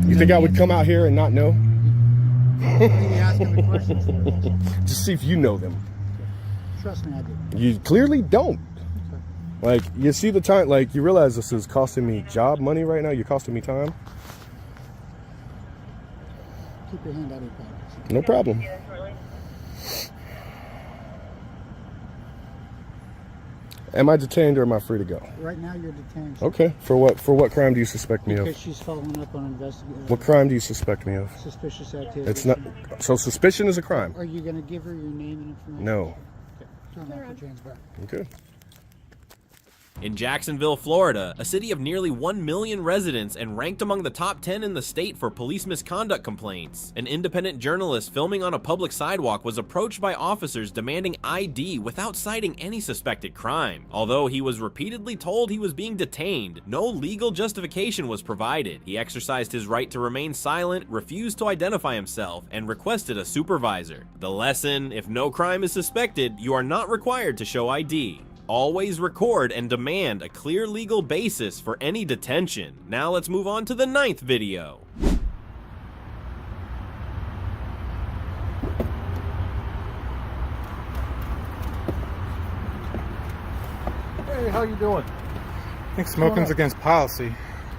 You think I would come out here and not know? What are you asking the questions for? Just see if you know them. Trust me, I do. You clearly don't. Like, you see the time, like, you realize this is costing me job money right now? You're costing me time? Keep your hand out of your pocket. No problem. Am I detained or am I free to go? Right now, you're detained. Okay. For what crime do you suspect me Because of? she's following up on investigation. What crime do you suspect me of? Suspicious activity. It's not. So suspicion is a crime. Are you going to give her your name and information? No. Okay. Turn off the chains back. Okay. In Jacksonville, Florida, a city of nearly 1 million residents and ranked among the top 10 in the state for police misconduct complaints, an independent journalist filming on a public sidewalk was approached by officers demanding ID without citing any suspected crime. Although he was repeatedly told he was being detained, no legal justification was provided. He exercised his right to remain silent, refused to identify himself, and requested a supervisor. The lesson: if no crime is suspected, you are not required to show ID. Always record and demand a clear legal basis for any detention. Now let's move on to the 9th video. Hey, how you doing? I think smoking's against policy.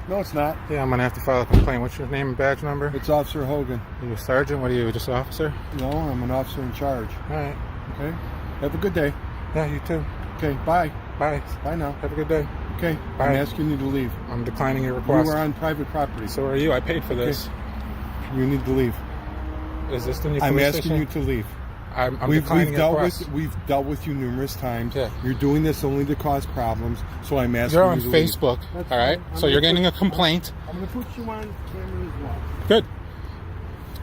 No, it's not. Yeah, I'm gonna have to file a complaint. What's your name and badge number? It's Officer Hogan. Are you a sergeant? What are you, just an officer? No, I'm an officer in charge. All right. Okay. Have a good day. Yeah, you too. Okay, bye. Bye. Bye now. Have a good day. Okay, Bye. I'm asking you to leave. I'm declining your request. You are on private property. So are you. I paid for this. You need to leave. Is this the new I'm police asking station? you to leave. I'm we've declining your request. We've dealt with you numerous times. Yeah. You're doing this only to cause problems, so I'm asking You're you on to Facebook, leave. all right? So you're getting a complaint. I'm going to put you on camera as well. Good.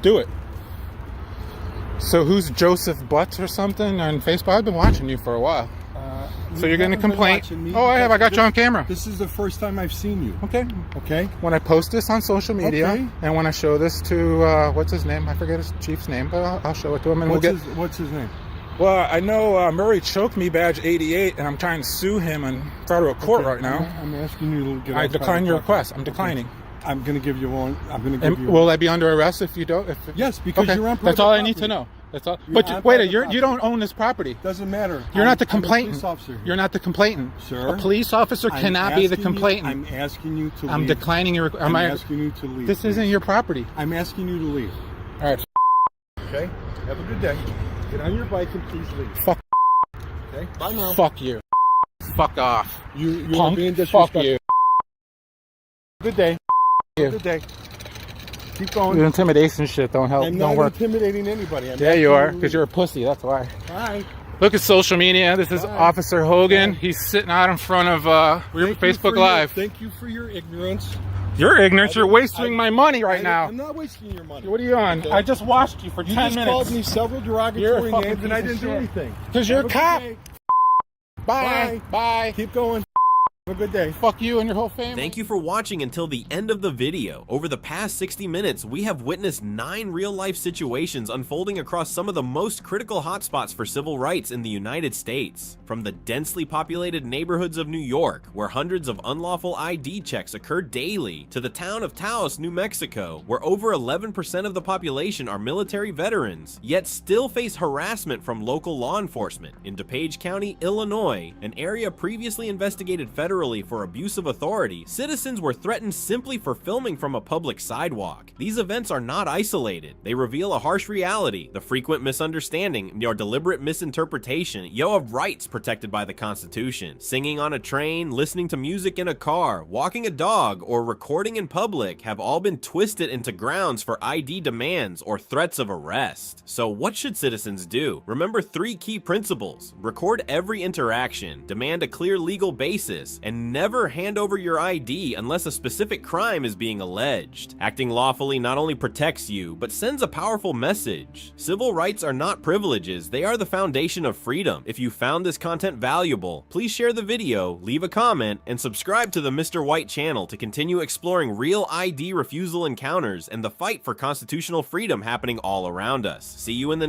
Do it. So who's Joseph Butts or something on Facebook? I've been watching you for a while. So you're going to complain? Oh, I have. I got you on camera. This is the first time I've seen you. Okay. Okay. When I post this on social media, Okay. and when I show this to what's his name? I forget his chief's name, but I'll show it to him, and What's his name? Well, I know Murray choked me, badge 88, and I'm trying to sue him in federal court right now. I'm asking you to get. I decline your request. I'm declining. I'm going to give you one. I'm going to give you. Will I be under arrest if you don't? Yes, because you're on private That's all I property. need to know. That's all. You're But on wait, private you don't own this property. Doesn't matter. You're not the I'm a complainant. police officer here. You're not the complainant. Sir, a police officer I'm cannot be the asking you- complainant. I'm asking you to leave. I'm declining your. I'm asking you to leave. This isn't your property. I'm asking you to leave. All right. Okay. Have a good day. Get on your bike and please leave. Fuck. Okay. Bye now. Fuck you. Fuck off. You Punk. are being Fuck disrespectful. you. Good day. You. Good day. Keep going. Your intimidation shit don't help. I'm don't not work. intimidating anybody. Yeah, you are, because you're a pussy. That's why. Bye. Look at social media. This is Bye. Officer Hogan. He's sitting out in front of Facebook Live. Thank you for your ignorance. You're ignorant. You're wasting my money right now. I'm not wasting your money. What are you on? Okay. I just watched you for 10 minutes. You just called me several You're derogatory a fucking names and I piece of didn't do shit. anything. Because you're a Have cop. good day. Bye. Bye. Keep going. Have a good day. Fuck you and your whole family. Thank you for watching until the end of the video. Over the past 60 minutes, we have witnessed 9 real-life situations unfolding across some of the most critical hotspots for civil rights in the United States. From the densely populated neighborhoods of New York, where hundreds of unlawful ID checks occur daily, to the town of Taos, New Mexico, where over 11% of the population are military veterans, yet still face harassment from local law enforcement. In DuPage County, Illinois, an area previously investigated federally for abuse of authority, citizens were threatened simply for filming from a public sidewalk. These events are not isolated. They reveal a harsh reality, the frequent misunderstanding, your deliberate misinterpretation, of rights protected by the Constitution. Singing on a train, listening to music in a car, walking a dog, or recording in public have all been twisted into grounds for ID demands or threats of arrest. So what should citizens do? Remember 3 key principles. Record every interaction, demand a clear legal basis, and never hand over your ID unless a specific crime is being alleged. Acting lawfully not only protects you, but sends a powerful message. Civil rights are not privileges, they are the foundation of freedom. If you found this content valuable, please share the video, leave a comment, and subscribe to the Mr. White channel to continue exploring real ID refusal encounters and the fight for constitutional freedom happening all around us. See you in the